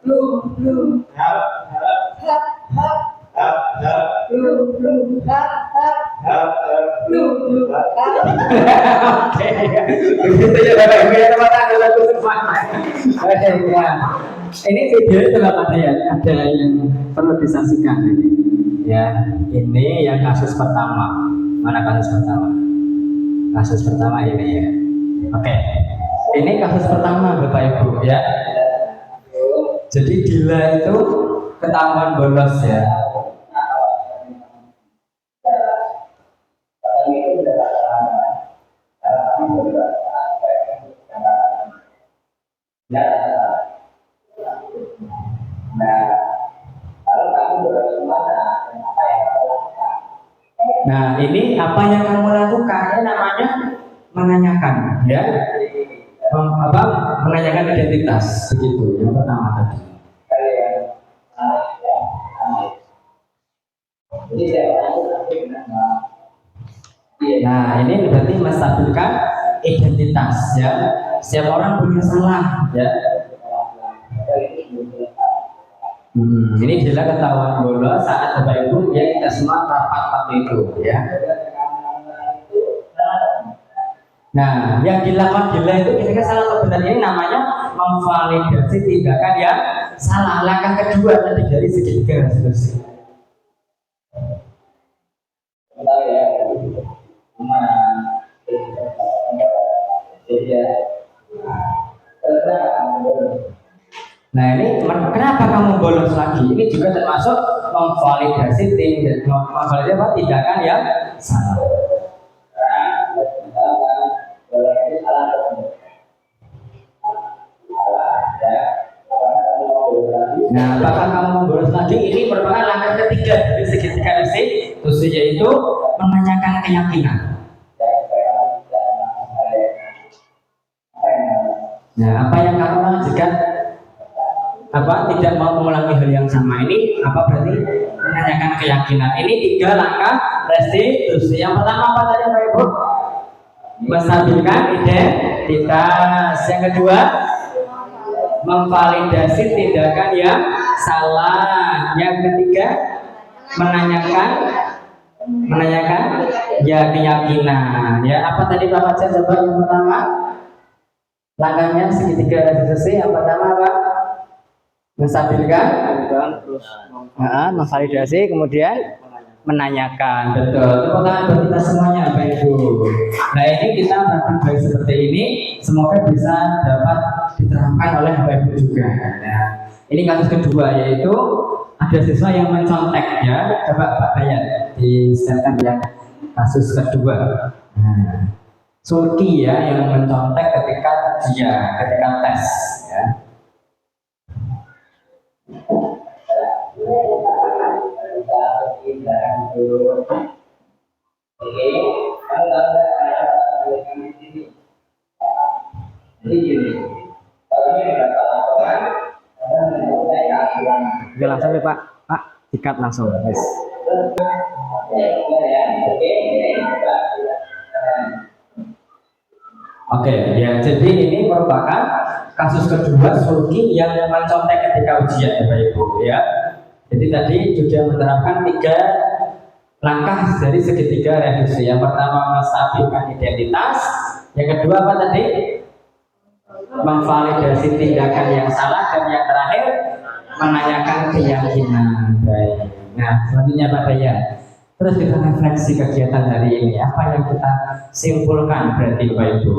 Belum. Oke, begitu ya Bapak Ibu ya, teman-teman adalah semua. Ini video itu ada yang perlu disaksikan ini. Ya, ini yang kasus pertama. Mana kasus pertama? Kasus pertama ini ya. Oke, ini kasus pertama Bapak Ibu ya. Jadi Dila itu ketahuan bolos ya. Nah, ini apa yang kamu lakukan? Ini namanya menanyakan, ya. Menanyakan identitas, begitu. Yang pertama tadi. Nah, ini berarti menstabilkan identitas, ya. Setiap orang punya salah, ya. Ini jelas ketahuan bolos saat Bapak Ibu ya kita semua rapat waktu itu, ya. Nah, yang dilakukan Dila itu kira-kira salah atau benar, ini namanya memvalidasi tindakan yang salah. Langkah kedua tadi dari segitiga resolusi. Nah, ini kenapa kamu bolos lagi? Ini juga termasuk memvalidasi tindakan yang salah. Nah, apakah kamu bolos lagi? Ini merupakan langkah ketiga dari segitiga resolusi, yaitu menanyakan keyakinan. Nah, apa yang kamu lakukan jika tidak mau mengulangi hal yang sama? Ini apa berarti menanyakan keyakinan? Ini 3 langkah restitusi. Yang pertama apa tadi Bapak Ibu? Menstabilkan identitas. Yang kedua, memvalidasi tindakan yang salah. Yang ketiga, menanyakan ya keyakinan. Ya, apa tadi Pak Fajar? Coba yang pertama. Langkahnya segitiga restitusi. Yang pertama apa? Menstabilkan, terus memvalidasi, kemudian menanyakan. Betul. Tepuk tangan buat kita semuanya, Bapak Ibu. Nah, ini kita melakukan baik seperti ini, semoga bisa dapat diterapkan oleh Bapak Ibu juga. Nah, ini kasus kedua, yaitu ada siswa yang mencontek ya, coba Pak Dayat disetelkan yang kasus kedua. Nah, Sulki ya yang mencontek ketika tes ya. Oke, langsung ya Pak. Pak, dikat langsung. Yes. Oke, ya jadi ini merupakan kasus kedua Sulki yang mencontek ketika ujian ya Bapak Ibu ya. Jadi tadi juga menerapkan 3 langkah dari segitiga reduksi. Yang pertama menstabilkan identitas, yang kedua apa tadi? Memvalidasi tindakan yang salah, dan yang terakhir menanyakan keyakinan. Baik. Nah, selanjutnya Pak Dayat. Terus kita refleksi kegiatan hari ini. Apa yang kita simpulkan berarti Bapak Ibu?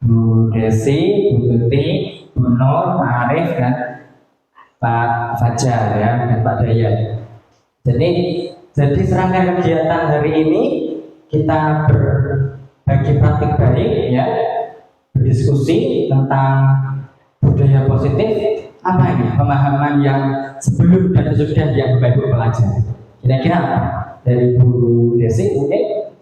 Bu Desi, Bu Tuti, Bu Nur, Pak Arif, dan Pak Fajar ya, dan Pak Dayat. Jadi serangkaian kegiatan hari ini kita berbagi praktik baik ya, berdiskusi tentang budaya positif. Apa ini pemahaman yang sebelum dan sesudah yang Bapak Ibu pelajari? Kira-kira apa? Dari Bu Desi mungkin?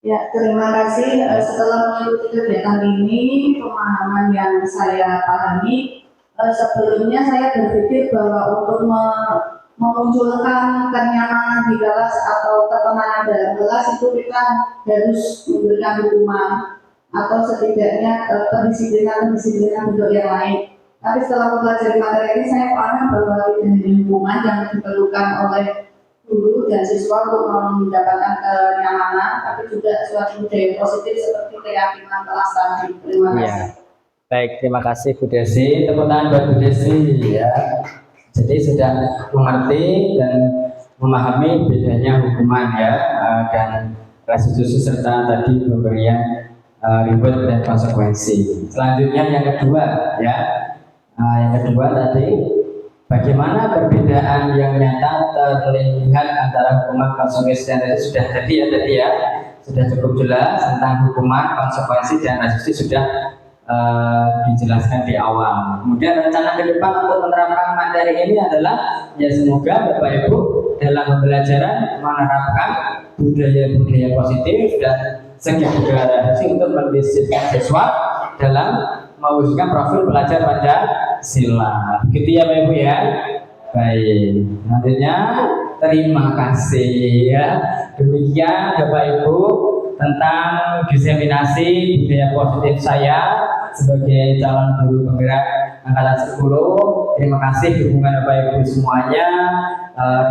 Ya, terima kasih. Setelah mengikuti kegiatan ini, pemahaman yang saya pahami, sebelumnya saya berpikir bahwa untuk memunculkan kenyamanan di kelas atau ketenangan dalam kelas itu kita harus memberikan hukuman atau setidaknya kedisiplinan bentuk yang lain. Tapi setelah mempelajari materi ini, saya paham bahwa tidak hanya hukuman yang diperlukan oleh guru dan siswa untuk mendapatkan kenyamanan, tapi juga suatu budaya positif seperti keyakinan kelas tadi. Terima kasih. Ya. Baik, terima kasih Bu Desi. Tepuk tangan buat Bu Desi ya. Jadi sudah mengerti dan memahami bedanya hukuman ya, dan restitusi serta tadi pemberian reward dan konsekuensi. Selanjutnya yang kedua ya, yang kedua tadi bagaimana perbedaan yang nyata terlihat antara hukuman, konsekuensi dan restitusi. Sudah tadi ya, sudah cukup jelas tentang hukuman, konsekuensi dan restitusi sudah dijelaskan di awal. Kemudian rencana ke depan untuk menerapkan materi ini adalah ya semoga Bapak Ibu dalam pembelajaran menerapkan budaya-budaya positif dan segitiga reduksi untuk mendisiplin siswa dalam mewujudkan profil pelajar Pancasila. Begitu ya Bapak Ibu ya. Baik, selanjutnya terima kasih ya. Demikian Bapak Ibu tentang diseminasi budaya positif saya sebagai calon guru penggerak angkatan 10. Terima kasih dukungan Bapak Ibu semuanya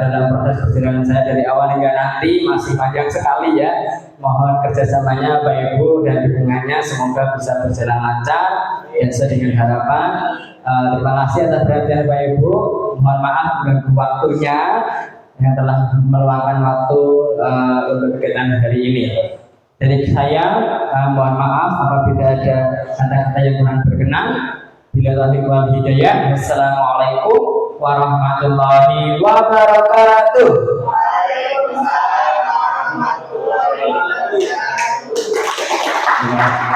dalam proses perjalanan saya dari awal hingga nanti, masih panjang sekali ya. Mohon kerjasamanya Bapak Ibu dan dukungannya, semoga bisa berjalan lancar dan sesuai dengan harapan. Terima kasih atas perhatian Bapak Ibu. Mohon maaf mengganggu waktunya yang telah meluangkan waktu untuk kegiatan hari ini. Dari saya mohon maaf apabila ada kata-kata yang kurang berkenan. Bila taufiq wal hidayah. Wassalamualaikum warahmatullahi wabarakatuh. Waalaikumsalam warahmatullahi wabarakatuh.